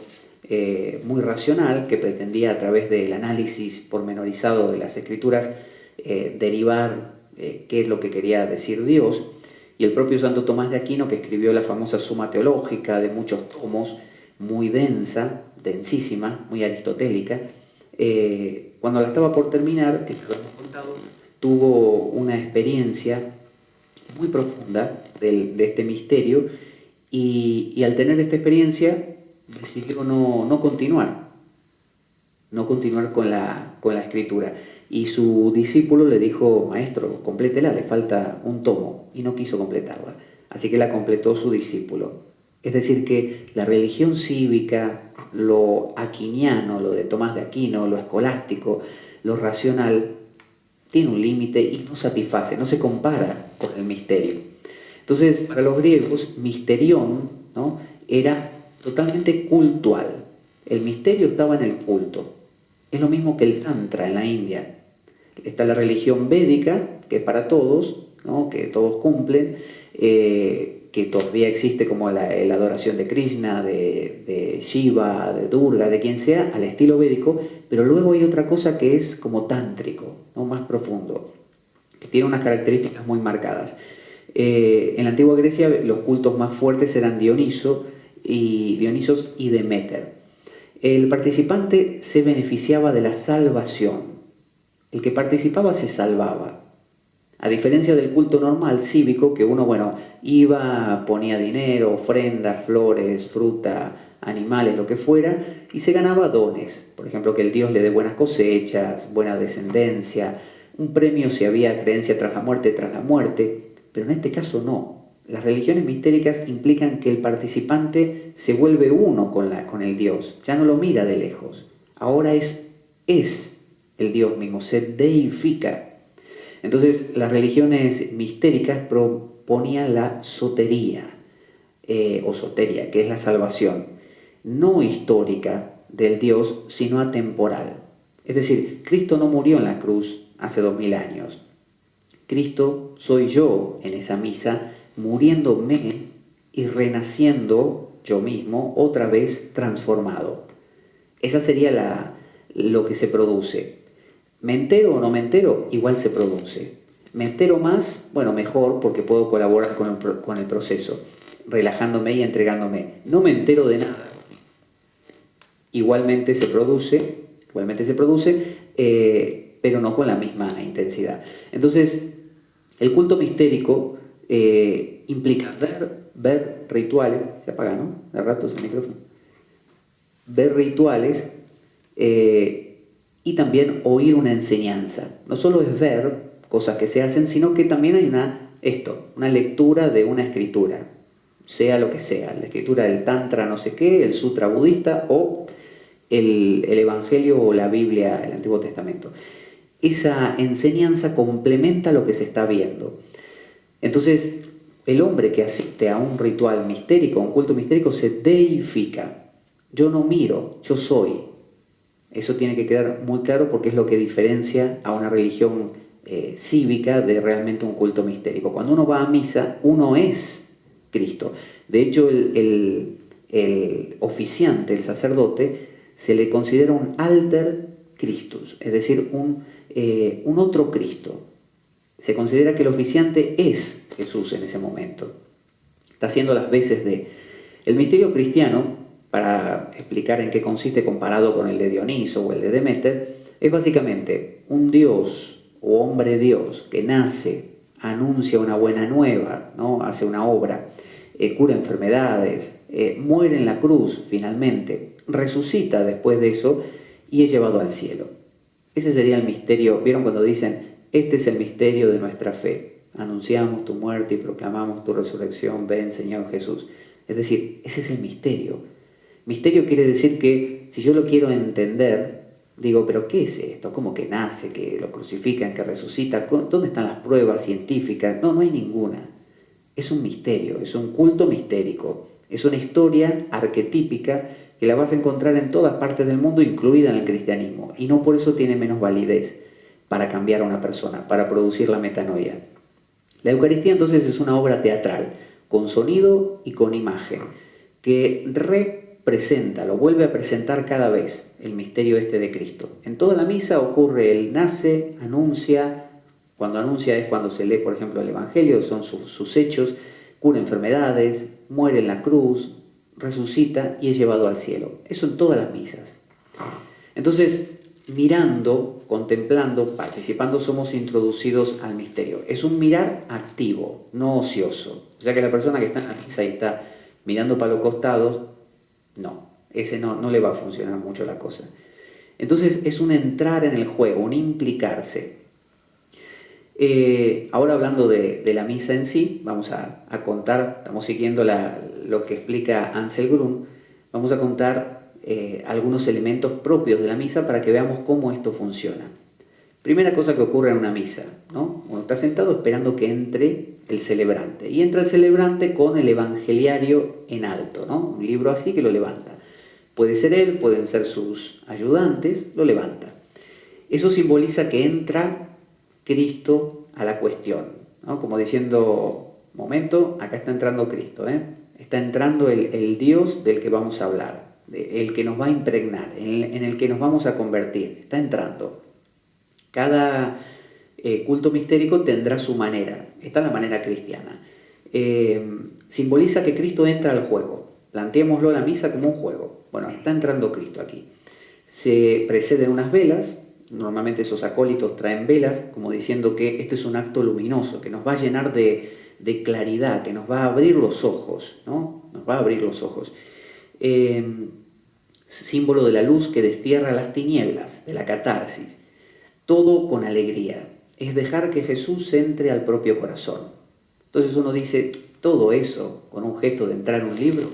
muy racional que pretendía a través del análisis pormenorizado de las Escrituras derivar qué es lo que quería decir Dios. Y el propio Santo Tomás de Aquino, que escribió la famosa Suma Teológica de muchos tomos, muy densa, densísima, muy aristotélica, cuando la estaba por terminar, esto lo hemos contado, tuvo una experiencia muy profunda de este misterio y al tener esta experiencia decidió no continuar con la escritura. Y su discípulo le dijo, maestro, complétela, le falta un tomo, y no quiso completarla. Así que la completó su discípulo. Es decir, que la religión cívica, lo aquiniano, lo de Tomás de Aquino, lo escolástico, lo racional, tiene un límite y no satisface, no se compara con el misterio. Entonces, para los griegos, misterión, ¿no?, era totalmente cultual. El misterio estaba en el culto. Es lo mismo que el Tantra en la India. Está la religión védica, que es para todos, ¿no?, que todos cumplen, que todavía existe como la adoración de Krishna, de Shiva, de Durga, de quien sea, al estilo védico, pero luego hay otra cosa que es como tántrico, ¿no?, más profundo, que tiene unas características muy marcadas. En la antigua Grecia los cultos más fuertes eran Dionisos y Deméter. El participante se beneficiaba de la salvación. El que participaba se salvaba. A diferencia del culto normal, cívico, que uno, iba, ponía dinero, ofrendas, flores, fruta, animales, lo que fuera, y se ganaba dones. Por ejemplo, que el Dios le dé buenas cosechas, buena descendencia, un premio si había creencia tras la muerte, pero en este caso no. Las religiones mistéricas implican que el participante se vuelve uno con el Dios, ya no lo mira de lejos, ahora es el Dios mismo, se deifica. Entonces, las religiones mistéricas proponían la sotería, o soteria, que es la salvación, no histórica del Dios, sino atemporal. Es decir, Cristo no murió en la cruz hace 2000 años. Cristo soy yo en esa misa, muriéndome y renaciendo yo mismo, otra vez transformado. Esa sería lo que se produce. ¿Me entero o no me entero? Igual se produce. ¿Me entero más? Bueno, mejor, porque puedo colaborar con el proceso, relajándome y entregándome. No me entero de nada. Igualmente se produce, pero no con la misma intensidad. Entonces, el culto mistérico implica ver rituales, se apaga, ¿no? De rato el micrófono. Ver rituales y también oír una enseñanza. No solo es ver cosas que se hacen, sino que también hay una lectura de una escritura, sea lo que sea, la escritura del Tantra no sé qué, el Sutra budista o el Evangelio o la Biblia, el Antiguo Testamento. Esa enseñanza complementa lo que se está viendo. Entonces, el hombre que asiste a un ritual mistérico, a un culto mistérico, se deifica. Yo no miro, yo soy. Eso tiene que quedar muy claro porque es lo que diferencia a una religión cívica de realmente un culto mistérico. Cuando uno va a misa, uno es Cristo. De hecho, el oficiante, el sacerdote, se le considera un alter Christus, es decir, un otro Cristo. Se considera que el oficiante es Jesús en ese momento. Está haciendo las veces de... El misterio cristiano, para explicar en qué consiste comparado con el de Dioniso o el de Deméter, es básicamente un Dios o hombre Dios que nace, anuncia una buena nueva, ¿no? Hace una obra, cura enfermedades, muere en la cruz finalmente, resucita después de eso y es llevado al cielo. Ese sería el misterio. ¿Vieron cuando dicen, este es el misterio de nuestra fe? Anunciamos tu muerte y proclamamos tu resurrección, ven Señor Jesús. Es decir, ese es el misterio. Misterio quiere decir que si yo lo quiero entender, digo, pero ¿qué es esto? ¿Cómo que nace, que lo crucifican, que resucita? ¿Dónde están las pruebas científicas? No hay ninguna. Es un misterio, es un culto mistérico, es una historia arquetípica que la vas a encontrar en todas partes del mundo, incluida en el cristianismo, y no por eso tiene menos validez para cambiar a una persona, para producir la metanoia. La Eucaristía entonces es una obra teatral, con sonido y con imagen, que representa, lo vuelve a presentar cada vez el misterio este de Cristo. En toda la misa ocurre el nace, anuncia. Cuando anuncia es cuando se lee, por ejemplo, el Evangelio, son sus hechos, cura enfermedades, muere en la cruz, resucita y es llevado al cielo. Eso en todas las misas. Entonces, mirando, contemplando, participando, somos introducidos al misterio. Es un mirar activo, no ocioso. O sea que la persona que está en la misa y está mirando para los costados, ese no le va a funcionar mucho la cosa. Entonces es un entrar en el juego, un implicarse. Ahora hablando de la misa en sí, vamos a contar, estamos siguiendo lo que explica Ansel Grun, vamos a contar algunos elementos propios de la misa para que veamos cómo esto funciona. Primera cosa que ocurre en una misa, ¿no? Uno está sentado esperando que entre el celebrante, y entra el celebrante con el evangeliario en alto, ¿no? Un libro así que lo levanta. Puede ser él, pueden ser sus ayudantes, lo levanta. Eso simboliza que entra Cristo a la cuestión, ¿no? Como diciendo, momento, acá está entrando Cristo, está entrando el Dios del que vamos a hablar, el que nos va a impregnar, en el que nos vamos a convertir, está entrando. Cada culto mistérico tendrá su manera, esta es la manera cristiana. Simboliza que Cristo entra al juego, planteémoslo la misa como un juego. Bueno, está entrando Cristo aquí. Se preceden unas velas, Normalmente esos acólitos traen velas, como diciendo que este es un acto luminoso, que nos va a llenar de claridad, que nos va a abrir los ojos, ¿no? Nos va a abrir los ojos. Símbolo de la luz que destierra las tinieblas, de la catarsis. Todo con alegría. Es dejar que Jesús entre al propio corazón. Entonces uno dice, todo eso con un gesto de entrar en un libro,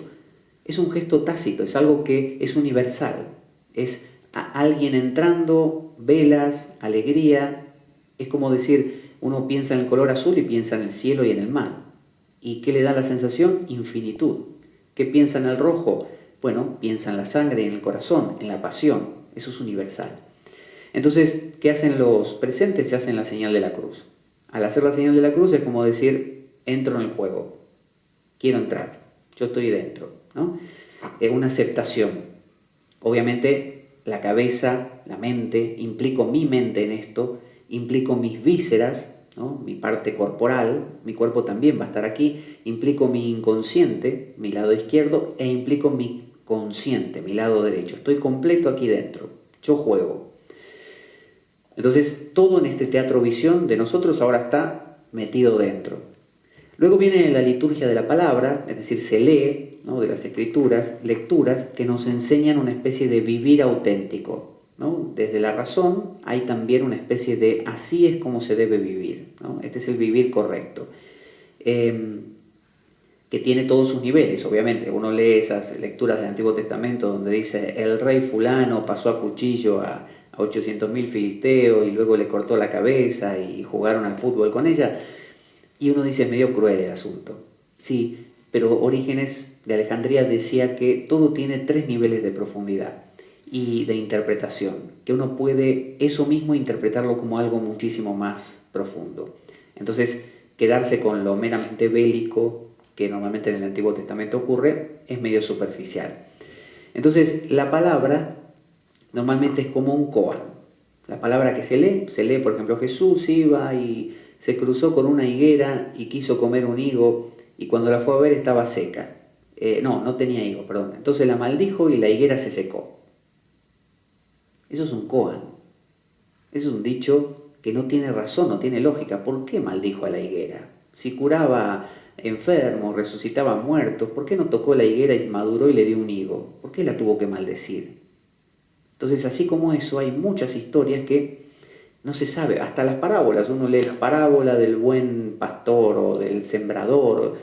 es un gesto tácito, es algo que es universal. Es alguien entrando, velas, alegría. Es como decir, uno piensa en el color azul y piensa en el cielo y en el mar. ¿Y qué le da la sensación? Infinitud. ¿Qué piensa en el rojo? Bueno, piensa en la sangre y en el corazón, en la pasión. Eso es universal. Entonces, ¿qué hacen los presentes? Se hacen la señal de la cruz. Al hacer la señal de la cruz es como decir, entro en el juego, quiero entrar, yo estoy dentro, ¿no? Una aceptación. Obviamente, la cabeza, la mente, implico mi mente en esto, implico mis vísceras, ¿no? Mi parte corporal, mi cuerpo también va a estar aquí, implico mi inconsciente, mi lado izquierdo, e implico mi consciente, mi lado derecho. Estoy completo aquí dentro, yo juego. Entonces, todo en este teatro visión de nosotros ahora está metido dentro. Luego viene la liturgia de la palabra, es decir, se lee, ¿no? De las escrituras, lecturas que nos enseñan una especie de vivir auténtico, ¿no? Desde la razón hay también una especie de así es como se debe vivir, ¿no? Este es el vivir correcto, que tiene todos sus niveles, obviamente. Uno lee esas lecturas del Antiguo Testamento donde dice el rey fulano pasó a cuchillo a 800.000 filisteos y luego le cortó la cabeza y jugaron al fútbol con ella. Y uno dice, es medio cruel el asunto. Sí, pero Orígenes de Alejandría decía que todo tiene 3 niveles de profundidad y de interpretación, que uno puede eso mismo interpretarlo como algo muchísimo más profundo. Entonces, quedarse con lo meramente bélico, que normalmente en el Antiguo Testamento ocurre, es medio superficial. Entonces, la palabra normalmente es como un koan. La palabra que se lee, por ejemplo, Jesús iba y se cruzó con una higuera y quiso comer un higo y cuando la fue a ver estaba seca. No tenía higo, perdón. Entonces la maldijo y la higuera se secó. Eso es un koan. Eso es un dicho que no tiene razón, no tiene lógica. ¿Por qué maldijo a la higuera? Si curaba enfermos, resucitaba muertos, ¿por qué no tocó la higuera y maduró y le dio un higo? ¿Por qué la tuvo que maldecir? Entonces, así como eso, hay muchas historias que no se sabe, hasta las parábolas, uno lee la parábola del buen pastor o del sembrador.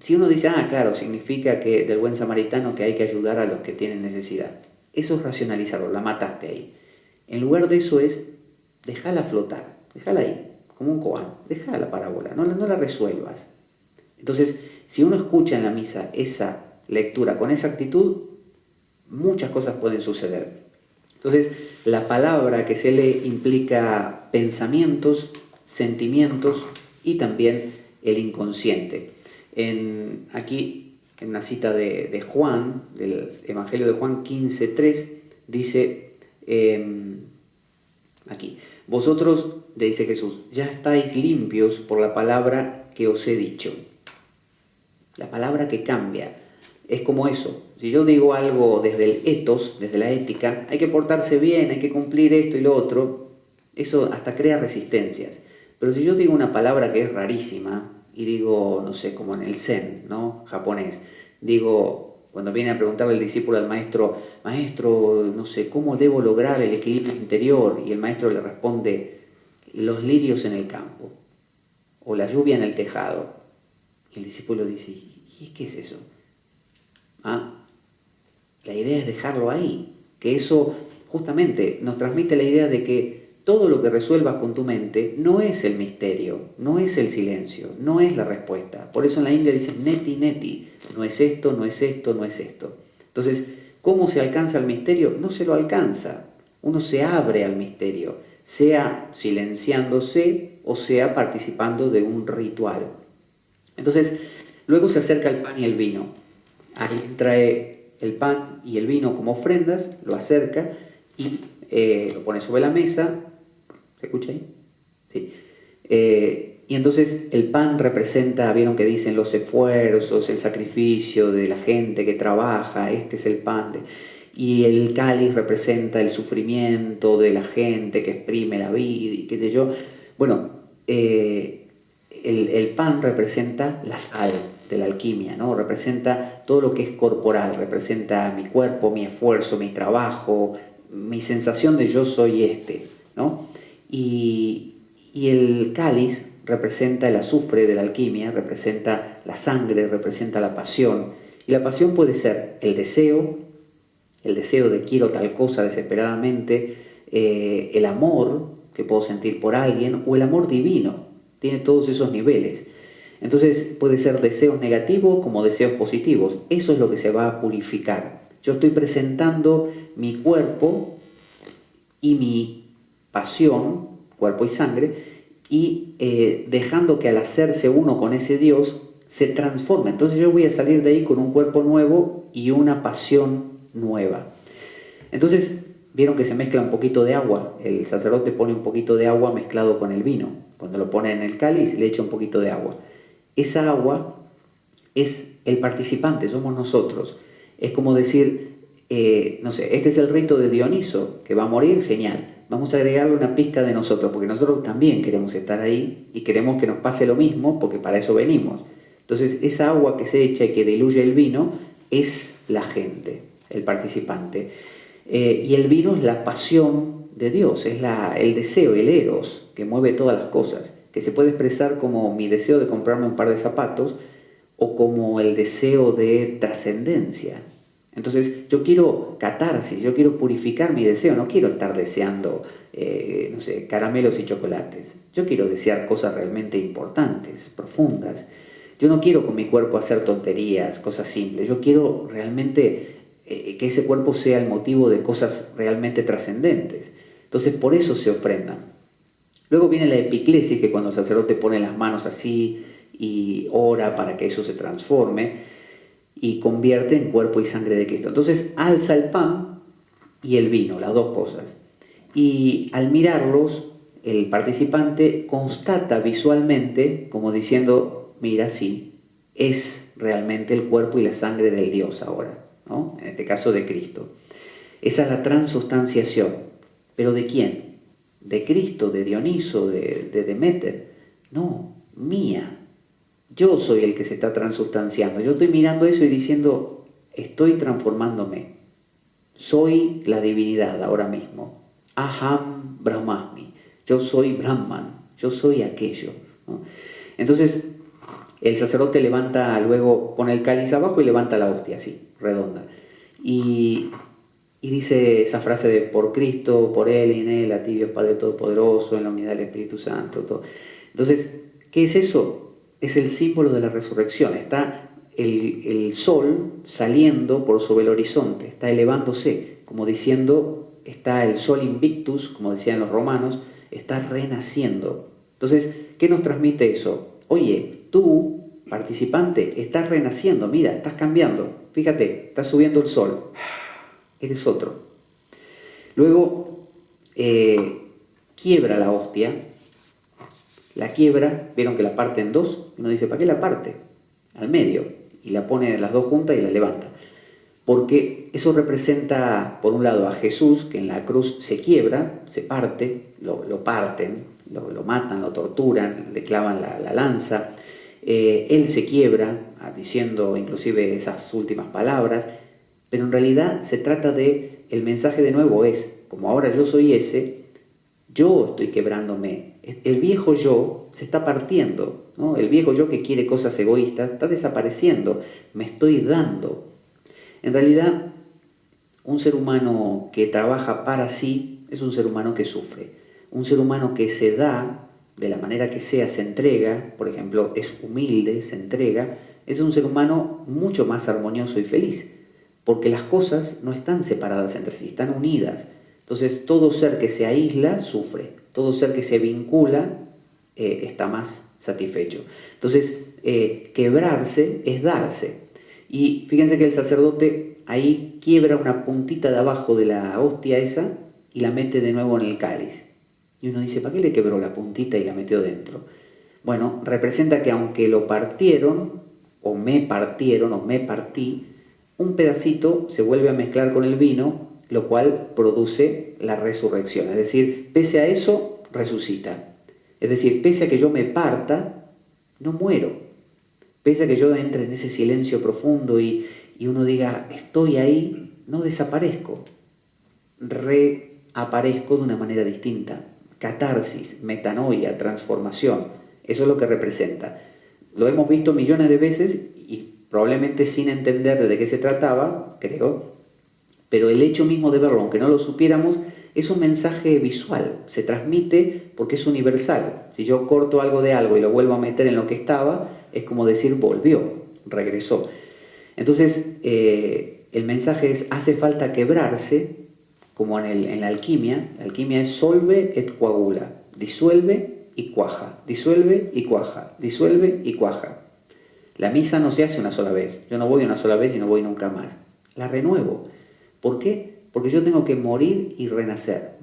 Si uno dice, claro, significa que del buen samaritano que hay que ayudar a los que tienen necesidad. Eso es racionalizarlo, la mataste ahí. En lugar de eso es, déjala flotar, déjala ahí, como un koan, déjala la parábola, no la resuelvas. Entonces, si uno escucha en la misa esa lectura con esa actitud, muchas cosas pueden suceder. Entonces, la palabra que se lee implica pensamientos, sentimientos y también el inconsciente. Aquí, en una cita de Juan, del Evangelio de Juan 15:3, dice, aquí, vosotros, dice Jesús, ya estáis limpios por la palabra que os he dicho. La palabra que cambia. Es como eso. Si yo digo algo desde el ethos, desde la ética, hay que portarse bien, hay que cumplir esto y lo otro, eso hasta crea resistencias. Pero si yo digo una palabra que es rarísima, y digo, no sé, como en el zen, ¿no? Japonés, digo, cuando viene a preguntarle el discípulo al maestro, maestro, no sé, ¿cómo debo lograr el equilibrio interior? Y el maestro le responde, los lirios en el campo, o la lluvia en el tejado. Y el discípulo dice, ¿y qué es eso? La idea es dejarlo ahí, que eso justamente nos transmite la idea de que todo lo que resuelvas con tu mente no es el misterio, no es el silencio, no es la respuesta. Por eso en la India dicen neti, neti, no es esto, no es esto, no es esto. Entonces, ¿cómo se alcanza el misterio? No se lo alcanza, uno se abre al misterio, sea silenciándose o sea participando de un ritual. Entonces, luego se acerca el pan y el vino. Alguien trae el pan y el vino como ofrendas, lo acerca y lo pone sobre la mesa. ¿Se escucha ahí? Sí. Y entonces el pan representa, vieron que dicen los esfuerzos, el sacrificio de la gente que trabaja, este es el pan. y el cáliz representa el sufrimiento de la gente que exprime la vida y qué sé yo. Bueno, el pan representa la sal de la alquimia, ¿no? Representa todo lo que es corporal, representa mi cuerpo, mi esfuerzo, mi trabajo, mi sensación de yo soy este, ¿no? Y el cáliz representa el azufre de la alquimia, representa la sangre, representa la pasión. Y la pasión puede ser el deseo de quiero tal cosa desesperadamente, el amor que puedo sentir por alguien o el amor divino. Tiene todos esos niveles. Entonces puede ser deseos negativos como deseos positivos. Eso es lo que se va a purificar. Yo estoy presentando mi cuerpo y mi pasión, cuerpo y sangre, y dejando que al hacerse uno con ese Dios se transforme. Entonces yo voy a salir de ahí con un cuerpo nuevo y una pasión nueva. Entonces, vieron que se mezcla un poquito de agua. El sacerdote pone un poquito de agua mezclado con el vino. Cuando lo pone en el cáliz, le echa un poquito de agua. Esa agua es el participante, somos nosotros. Es como decir, no sé, este es el rito de Dioniso, que va a morir, genial. Vamos a agregarle una pizca de nosotros, porque nosotros también queremos estar ahí y queremos que nos pase lo mismo, porque para eso venimos. Entonces, esa agua que se echa y que diluye el vino es la gente, el participante. Y el vino es la pasión de Dios, es el deseo, el eros, que mueve todas las cosas, que se puede expresar como mi deseo de comprarme un par de zapatos o como el deseo de trascendencia. Entonces yo quiero catarsis, yo quiero purificar mi deseo, no quiero estar deseando, no sé, caramelos y chocolates. Yo quiero desear cosas realmente importantes, profundas. Yo no quiero con mi cuerpo hacer tonterías, cosas simples. Yo quiero realmente que ese cuerpo sea el motivo de cosas realmente trascendentes. Entonces por eso se ofrendan. Luego viene la epiclesis, que cuando el sacerdote pone las manos así y ora para que eso se transforme y convierte en cuerpo y sangre de Cristo. Entonces alza el pan y el vino, las dos cosas. Y al mirarlos, el participante constata visualmente, como diciendo, mira, sí, es realmente el cuerpo y la sangre del Dios ahora, ¿no? En este caso de Cristo. Esa es la transustanciación. ¿Pero de quién? ¿De Cristo, de Dioniso, de Deméter? No, mía. Yo soy el que se está transustanciando. Yo estoy mirando eso y diciendo, estoy transformándome. Soy la divinidad ahora mismo. Aham Brahmasmi. Yo soy Brahman. Yo soy aquello, ¿no? Entonces, el sacerdote levanta, luego pone el cáliz abajo y levanta la hostia así, redonda. Y, y dice esa frase de por Cristo, por Él y en Él, a ti Dios Padre Todopoderoso, en la unidad del Espíritu Santo. Todo. Entonces, ¿qué es eso? Es el símbolo de la resurrección. Está el sol saliendo por sobre el horizonte, está elevándose, como diciendo, está el sol invictus, como decían los romanos, está renaciendo. Entonces, ¿qué nos transmite eso? Oye, tú, participante, estás renaciendo, mira, estás cambiando. Fíjate, está subiendo el sol, eres otro. Luego, quiebra la hostia, la quiebra, vieron que la parte en dos, uno dice, ¿para qué la parte? Al medio, y la pone las dos juntas y la levanta. Porque eso representa, por un lado, a Jesús, que en la cruz se quiebra, se parte, lo parten, lo matan, lo torturan, le clavan la lanza. Él se quiebra, diciendo inclusive esas últimas palabras, pero en realidad se trata de, el mensaje de nuevo es, como ahora yo soy ese, yo estoy quebrándome. El viejo yo se está partiendo, ¿no? El viejo yo que quiere cosas egoístas está desapareciendo, me estoy dando. En realidad, un ser humano que trabaja para sí es un ser humano que sufre. Un ser humano que se da, de la manera que sea, se entrega, por ejemplo, es humilde, se entrega, es un ser humano mucho más armonioso y feliz, porque las cosas no están separadas entre sí, están unidas. Entonces, todo ser que se aísla sufre, todo ser que se vincula está más satisfecho. Entonces, quebrarse es darse. Y fíjense que el sacerdote ahí quiebra una puntita de abajo de la hostia esa y la mete de nuevo en el cáliz. Y uno dice, ¿para qué le quebró la puntita y la metió dentro? Bueno, representa que aunque lo partieron, o me partí, un pedacito se vuelve a mezclar con el vino, lo cual produce la resurrección. Es decir, pese a eso, resucita. Es decir, pese a que yo me parta, no muero. Pese a que yo entre en ese silencio profundo y uno diga, estoy ahí, no desaparezco. Reaparezco de una manera distinta. Catarsis, metanoia, transformación. Eso es lo que representa. Lo hemos visto millones de veces y probablemente sin entender de qué se trataba, creo, pero el hecho mismo de verlo, aunque no lo supiéramos, es un mensaje visual, se transmite porque es universal. Si yo corto algo de algo y lo vuelvo a meter en lo que estaba, es como decir volvió, regresó. Entonces, el mensaje es, hace falta quebrarse, como en la alquimia. La alquimia es solve et coagula, disuelve y cuaja, disuelve y cuaja, disuelve y cuaja. La misa no se hace una sola vez, yo no voy una sola vez y no voy nunca más, la renuevo. ¿Por qué? Porque yo tengo que morir y renacer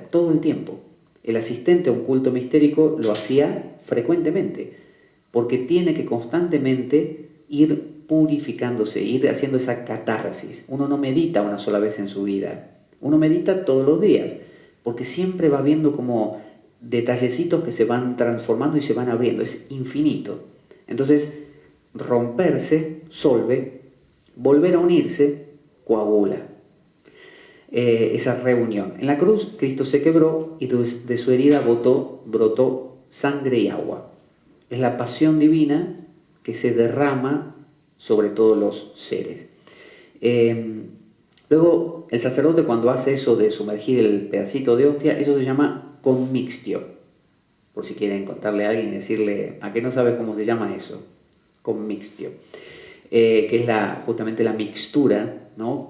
todo el tiempo. El asistente a un culto mistérico lo hacía frecuentemente, porque tiene que constantemente ir purificándose, ir haciendo esa catarsis. Uno no medita una sola vez en su vida, uno medita todos los días, porque siempre va viendo como detallecitos que se van transformando y se van abriendo, es infinito. Entonces, romperse, solve, volver a unirse, coagula. Esa reunión. En la cruz, Cristo se quebró y de su herida brotó sangre y agua. Es la pasión divina que se derrama sobre todos los seres. Luego, el sacerdote cuando hace eso de sumergir el pedacito de hostia, eso se llama commixtio. Por si quieren contarle a alguien y decirle, ¿a qué no sabes cómo se llama eso? Commixtio. Que es justamente la mixtura, ¿no?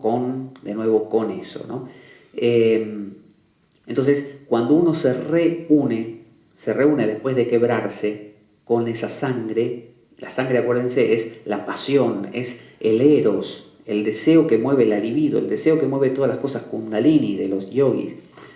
De nuevo con eso, ¿no? Entonces, cuando uno se reúne después de quebrarse con esa sangre, la sangre, acuérdense, es la pasión, es el eros, el deseo que mueve la libido, el deseo que mueve todas las cosas kundalini de los yogis.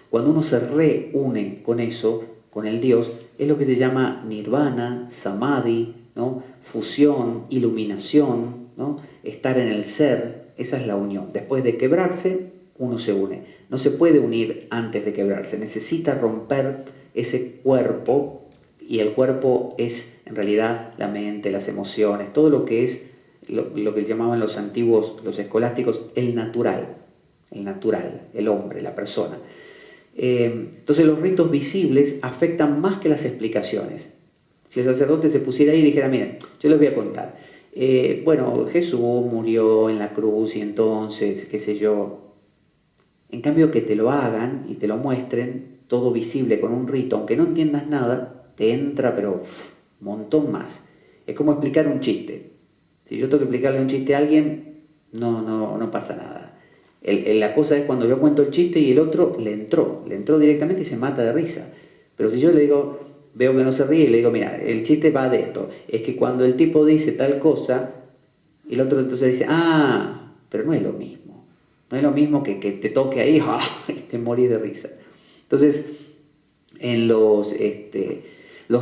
Cuando uno se reúne con eso, con el Dios, es lo que se llama nirvana, samadhi, ¿no? Fusión, iluminación, ¿no? Estar en el ser, esa es la unión. Después de quebrarse, uno se une. No se puede unir antes de quebrarse, necesita romper ese cuerpo, y el cuerpo es en realidad la mente, las emociones, todo lo que es lo que llamaban los antiguos, los escolásticos, el natural, el hombre, la persona. Entonces los ritos visibles afectan más que las explicaciones. Si el sacerdote se pusiera ahí y dijera, mira, yo les voy a contar, bueno, Jesús murió en la cruz y entonces, qué sé yo. En cambio, que te lo hagan y te lo muestren, todo visible con un rito, aunque no entiendas nada, te entra, pero un montón más. Es como explicar un chiste. Si yo tengo que explicarle un chiste a alguien, no pasa nada. La cosa es cuando yo cuento el chiste y el otro le entró directamente y se mata de risa. Pero si yo le digo, veo que no se ríe y le digo, mira, el chiste va de esto, es que cuando el tipo dice tal cosa, y el otro entonces dice, pero no es lo mismo. No es lo mismo que te toque ahí y te morís de risa. Entonces, en los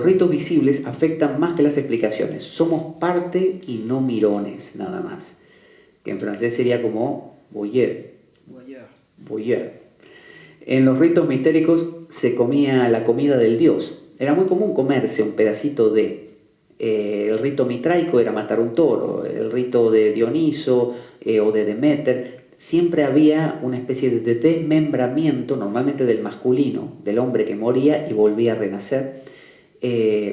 ritos visibles afectan más que las explicaciones. Somos parte y no mirones, nada más. Que en francés sería como voyeur. Voyeur. En los ritos mistéricos se comía la comida del dios. Era muy común comerse un pedacito de... el rito mitraico era matar un toro, el rito de Dioniso o de Deméter, siempre había una especie de desmembramiento, normalmente del masculino, del hombre que moría y volvía a renacer,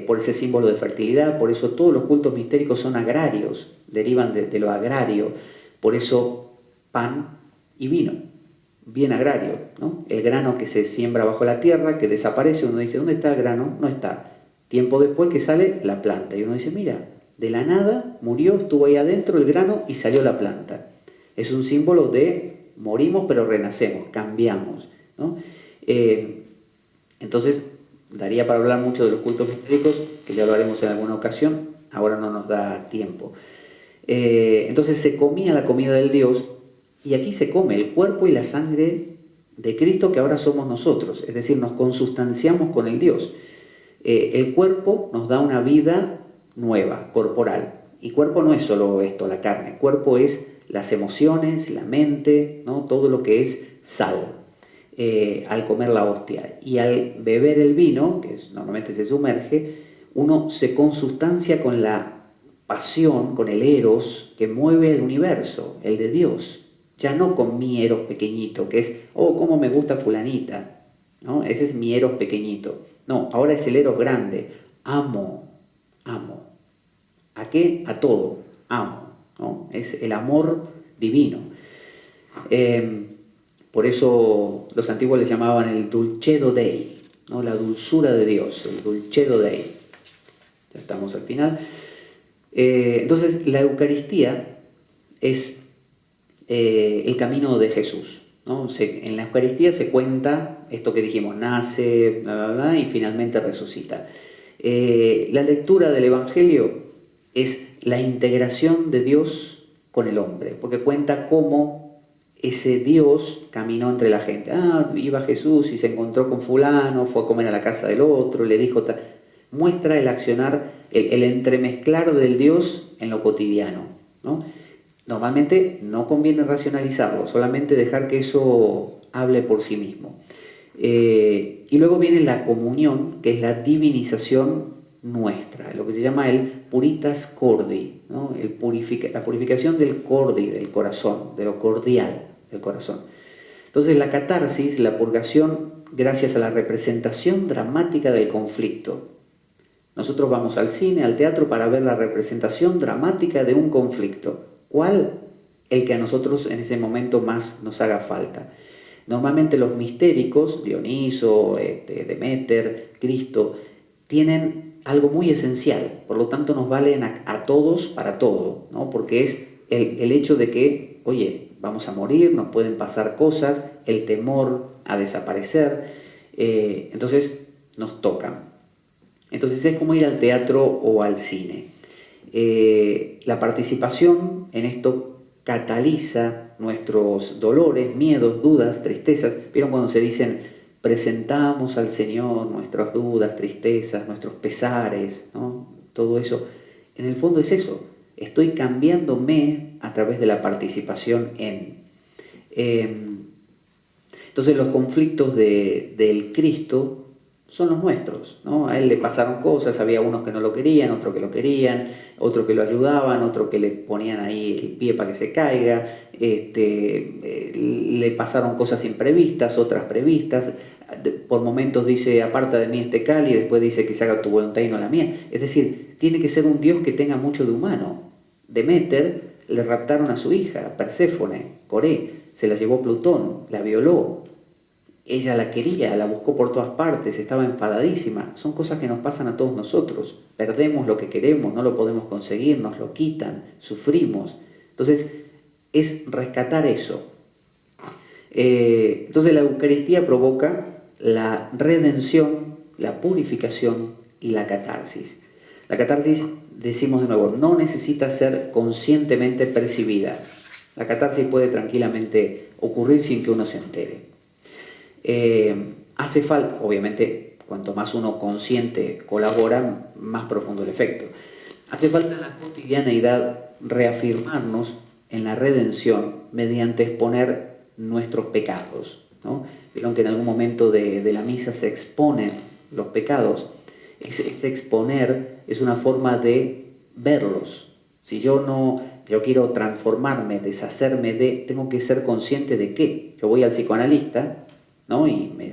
por ese símbolo de fertilidad. Por eso todos los cultos mistéricos son agrarios, derivan de lo agrario. Por eso pan y vino, bien agrario, ¿no? El grano que se siembra bajo la tierra, que desaparece, uno dice, ¿dónde está el grano? No está. Tiempo después que sale la planta y uno dice, mira, de la nada murió, estuvo ahí adentro el grano y salió la planta. Es un símbolo de morimos pero renacemos, cambiamos, ¿no? Entonces, daría para hablar mucho de los cultos mistéricos, que ya lo haremos en alguna ocasión, ahora no nos da tiempo. Entonces se comía la comida del Dios, y aquí se come el cuerpo y la sangre de Cristo que ahora somos nosotros, es decir, nos consustanciamos con el Dios. El cuerpo nos da una vida nueva, corporal, y cuerpo no es solo esto, la carne, cuerpo es las emociones, la mente, ¿no? Todo lo que es sal. Al comer la hostia. Y al beber el vino, que normalmente se sumerge, uno se consustancia con la pasión, con el eros que mueve el universo, el de Dios. Ya no con mi eros pequeñito, que es, oh, cómo me gusta fulanita, ¿no? Ese es mi eros pequeñito. No, ahora es el eros grande. Amo, amo. ¿A qué? A todo. Amo, ¿no? Es el amor divino. Por eso los antiguos le llamaban el dulcedo Dei, ¿no? La dulzura de Dios, el dulcedo Dei. Ya estamos al final. Entonces, la Eucaristía es el camino de Jesús, ¿no? En la Eucaristía se cuenta esto que dijimos, nace, bla, bla, bla, y finalmente resucita. La lectura del Evangelio es la integración de Dios con el hombre, porque cuenta cómo ese Dios caminó entre la gente. Iba Jesús y se encontró con fulano, fue a comer a la casa del otro, le dijo... Muestra el accionar, el entremezclar del Dios en lo cotidiano, ¿no? Normalmente no conviene racionalizarlo, solamente dejar que eso hable por sí mismo. Y luego viene la comunión, que es la divinización nuestra, lo que se llama el puritas cordi, ¿no? La purificación del cordi, del corazón, de lo cordial del corazón. Entonces la catarsis, la purgación, gracias a la representación dramática del conflicto. Nosotros vamos al cine, al teatro, para ver la representación dramática de un conflicto. ¿Cuál? El que a nosotros en ese momento más nos haga falta. Normalmente los mistéricos, Dioniso, Deméter, Cristo, tienen algo muy esencial, por lo tanto nos valen a todos para todo, ¿no? Porque es el hecho de que, oye, vamos a morir, nos pueden pasar cosas, el temor a desaparecer, entonces nos tocan. Entonces es como ir al teatro o al cine. La participación en esto cataliza nuestros dolores, miedos, dudas, tristezas. ¿Vieron cuando se dicen presentamos al Señor nuestras dudas, tristezas, nuestros pesares, ¿no? Todo eso. En el fondo es eso. Estoy cambiándome a través de la participación en. Entonces los conflictos del Cristo son los nuestros, ¿no? A él le pasaron cosas, había unos que no lo querían, otros que lo querían, otros que lo ayudaban, otros que le ponían ahí el pie para que se caiga, le pasaron cosas imprevistas, otras previstas, por momentos dice, aparta de mí este cáliz, y después dice que se haga tu voluntad y no la mía. Es decir, tiene que ser un Dios que tenga mucho de humano. Deméter le raptaron a su hija, Perséfone, Coré, se la llevó Plutón, la violó. Ella la quería, la buscó por todas partes, estaba enfadadísima. Son cosas que nos pasan a todos nosotros. Perdemos lo que queremos, no lo podemos conseguir, nos lo quitan, sufrimos. Entonces, es rescatar eso. Entonces, la Eucaristía provoca la redención, la purificación y la catarsis. La catarsis, decimos de nuevo, no necesita ser conscientemente percibida. La catarsis puede tranquilamente ocurrir sin que uno se entere. Hace falta, obviamente, cuanto más uno consciente colabora, más profundo el efecto. Hace falta en la cotidianeidad reafirmarnos en la redención mediante exponer nuestros pecados, ¿no? Vieron que en algún momento de la misa se exponen los pecados. Ese exponer es una forma de verlos. Si yo quiero transformarme, deshacerme tengo que ser consciente de qué. Yo voy al psicoanalista, ¿no? Y me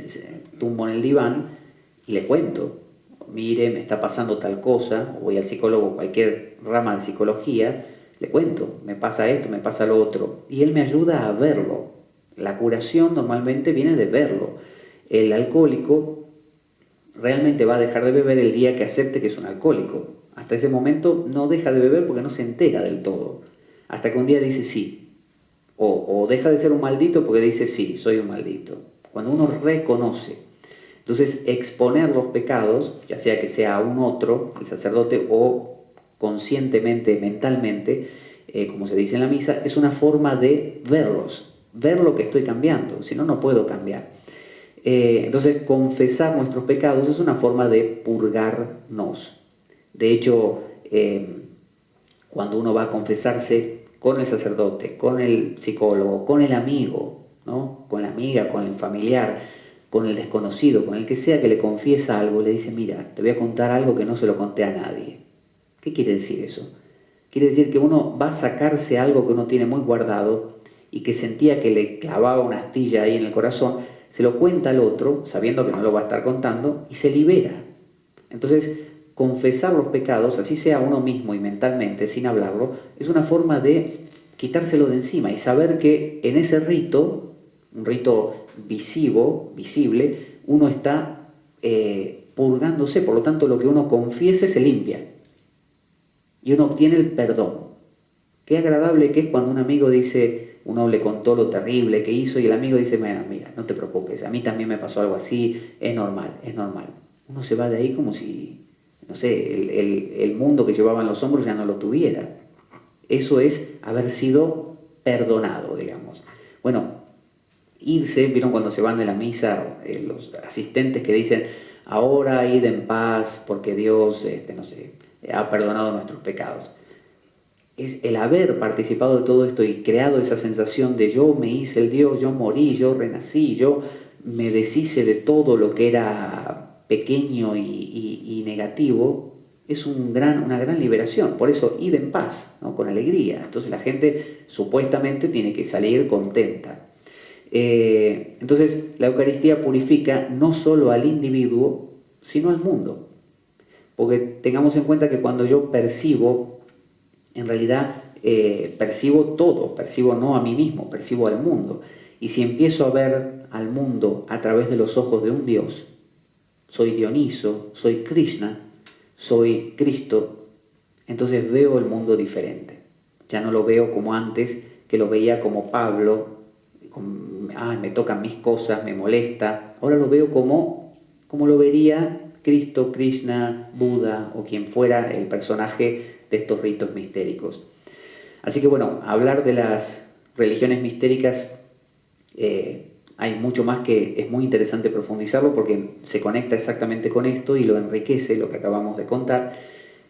tumbo en el diván y le cuento, mire, me está pasando tal cosa, o voy al psicólogo, cualquier rama de psicología, le cuento, me pasa esto, me pasa lo otro, y él me ayuda a verlo. La curación normalmente viene de verlo. El alcohólico realmente va a dejar de beber el día que acepte que es un alcohólico. Hasta ese momento no deja de beber porque no se entera del todo. Hasta que un día dice sí. O deja de ser un maldito porque dice sí, soy un maldito. Cuando uno reconoce. Entonces, exponer los pecados, ya sea que sea a un otro, el sacerdote, o conscientemente, mentalmente, como se dice en la misa, es una forma de verlos, ver lo que estoy cambiando, si no, no puedo cambiar. Entonces, confesar nuestros pecados es una forma de purgarnos. De hecho, cuando uno va a confesarse, con el sacerdote, con el psicólogo, con el amigo, ¿no? Con la amiga, con el familiar, con el desconocido, con el que sea que le confiesa algo, le dice, mira, te voy a contar algo que no se lo conté a nadie. ¿Qué quiere decir eso? Quiere decir que uno va a sacarse algo que uno tiene muy guardado y que sentía que le clavaba una astilla ahí en el corazón, se lo cuenta al otro, sabiendo que no lo va a estar contando, y se libera. Entonces, confesar los pecados, así sea uno mismo y mentalmente, sin hablarlo, es una forma de quitárselo de encima y saber que en ese rito, un rito visible, uno está purgándose, por lo tanto lo que uno confiese se limpia y uno obtiene el perdón. Qué agradable que es cuando un amigo dice, uno le contó lo terrible que hizo y el amigo dice, bueno, mira, no te preocupes, a mí también me pasó algo así, es normal, es normal. Uno se va de ahí como si, no sé, el mundo que llevaba en los hombros ya no lo tuviera. Eso es haber sido perdonado, digamos. Bueno, irse, vieron cuando se van de la misa, los asistentes que dicen, ahora id en paz porque Dios, no sé, ha perdonado nuestros pecados. Es el haber participado de todo esto y creado esa sensación de yo me hice el Dios, yo morí, yo renací, yo me deshice de todo lo que era pequeño y negativo, es una gran liberación. Por eso, id en paz, ¿no? Con alegría. Entonces la gente supuestamente tiene que salir contenta. Entonces la Eucaristía purifica no solo al individuo, sino al mundo. Porque tengamos en cuenta que cuando yo percibo, en realidad percibo todo, percibo no a mí mismo, percibo al mundo. Y si empiezo a ver al mundo a través de los ojos de un Dios, soy Dioniso, soy Krishna, soy Cristo, entonces veo el mundo diferente. Ya no lo veo como antes, que lo veía como Pablo, me tocan mis cosas, me molesta. Ahora lo veo como lo vería Cristo, Krishna, Buda o quien fuera el personaje de estos ritos mistéricos. Así que bueno, hablar de las religiones mistéricas hay mucho más que es muy interesante profundizarlo porque se conecta exactamente con esto y lo enriquece lo que acabamos de contar.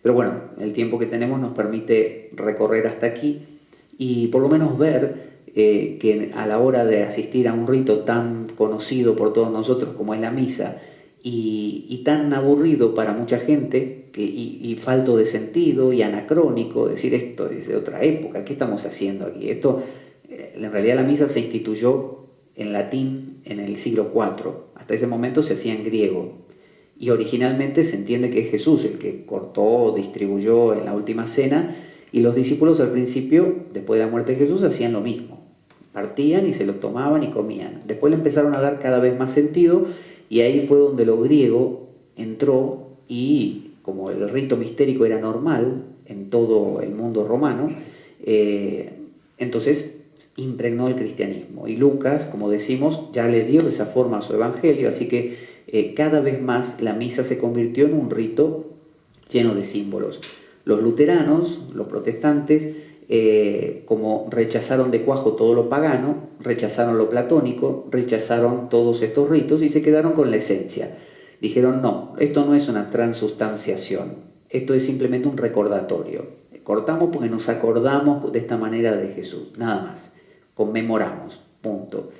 Pero bueno, el tiempo que tenemos nos permite recorrer hasta aquí y por lo menos ver que a la hora de asistir a un rito tan conocido por todos nosotros como es la misa y tan aburrido para mucha gente y falto de sentido y anacrónico, decir esto es de otra época, ¿qué estamos haciendo aquí? Esto, en realidad la misa se instituyó en latín en el siglo IV, hasta ese momento se hacía en griego. Y originalmente se entiende que es Jesús el que cortó, distribuyó en la última cena, y los discípulos al principio, después de la muerte de Jesús, hacían lo mismo. Partían y se lo tomaban y comían. Después le empezaron a dar cada vez más sentido y ahí fue donde lo griego entró y como el rito mistérico era normal en todo el mundo romano, entonces impregnó el cristianismo. Y Lucas, como decimos, ya le dio esa forma a su evangelio, así que cada vez más la misa se convirtió en un rito lleno de símbolos. Los luteranos, los protestantes, como rechazaron de cuajo todo lo pagano, rechazaron lo platónico, rechazaron todos estos ritos y se quedaron con la esencia. Dijeron, no, esto no es una transustanciación, esto es simplemente un recordatorio. Cortamos porque nos acordamos de esta manera de Jesús, nada más. Conmemoramos, punto.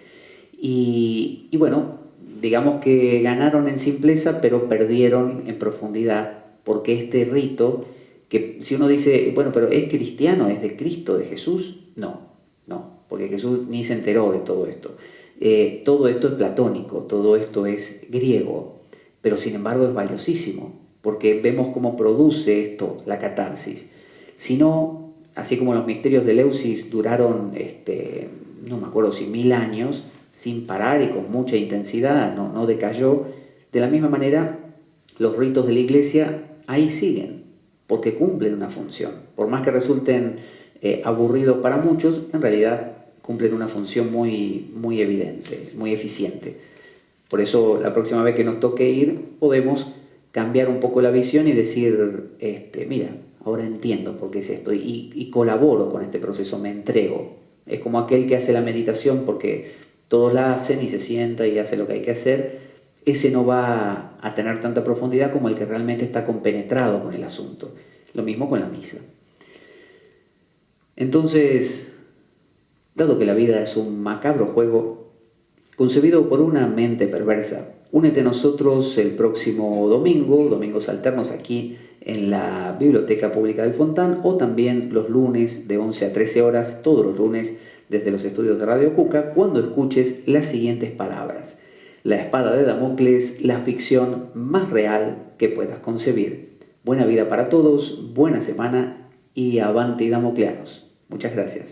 Y bueno, digamos que ganaron en simpleza, pero perdieron en profundidad, porque este rito, que si uno dice, bueno, pero ¿es cristiano? ¿Es de Cristo, de Jesús? No, porque Jesús ni se enteró de todo esto. Todo esto es platónico, todo esto es griego, pero sin embargo es valiosísimo, porque vemos cómo produce esto la catarsis. Si no, así como los misterios de Eleusis duraron, no me acuerdo si 1000 años, sin parar y con mucha intensidad, no decayó, de la misma manera los ritos de la iglesia ahí siguen, porque cumplen una función. Por más que resulten aburridos para muchos, en realidad cumplen una función muy evidente, muy eficiente. Por eso la próxima vez que nos toque ir, podemos cambiar un poco la visión y decir, mira, ahora entiendo por qué es esto y colaboro con este proceso, me entrego. Es como aquel que hace la meditación porque todos la hacen y se sienta y hace lo que hay que hacer. Ese no va a tener tanta profundidad como el que realmente está compenetrado con el asunto. Lo mismo con la misa. Entonces, dado que la vida es un macabro juego concebido por una mente perversa, únete a nosotros el próximo domingo, domingos alternos aquí en la Biblioteca Pública del Fontán, o también los lunes de 11 a 13 horas, todos los lunes desde los estudios de Radio Cuca, cuando escuches las siguientes palabras: la espada de Damocles, la ficción más real que puedas concebir. Buena vida para todos, buena semana y avante Damocleanos. Muchas gracias.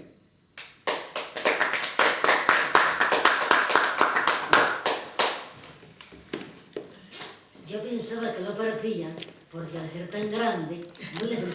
Yo pensaba que lo partían porque al ser tan grande no les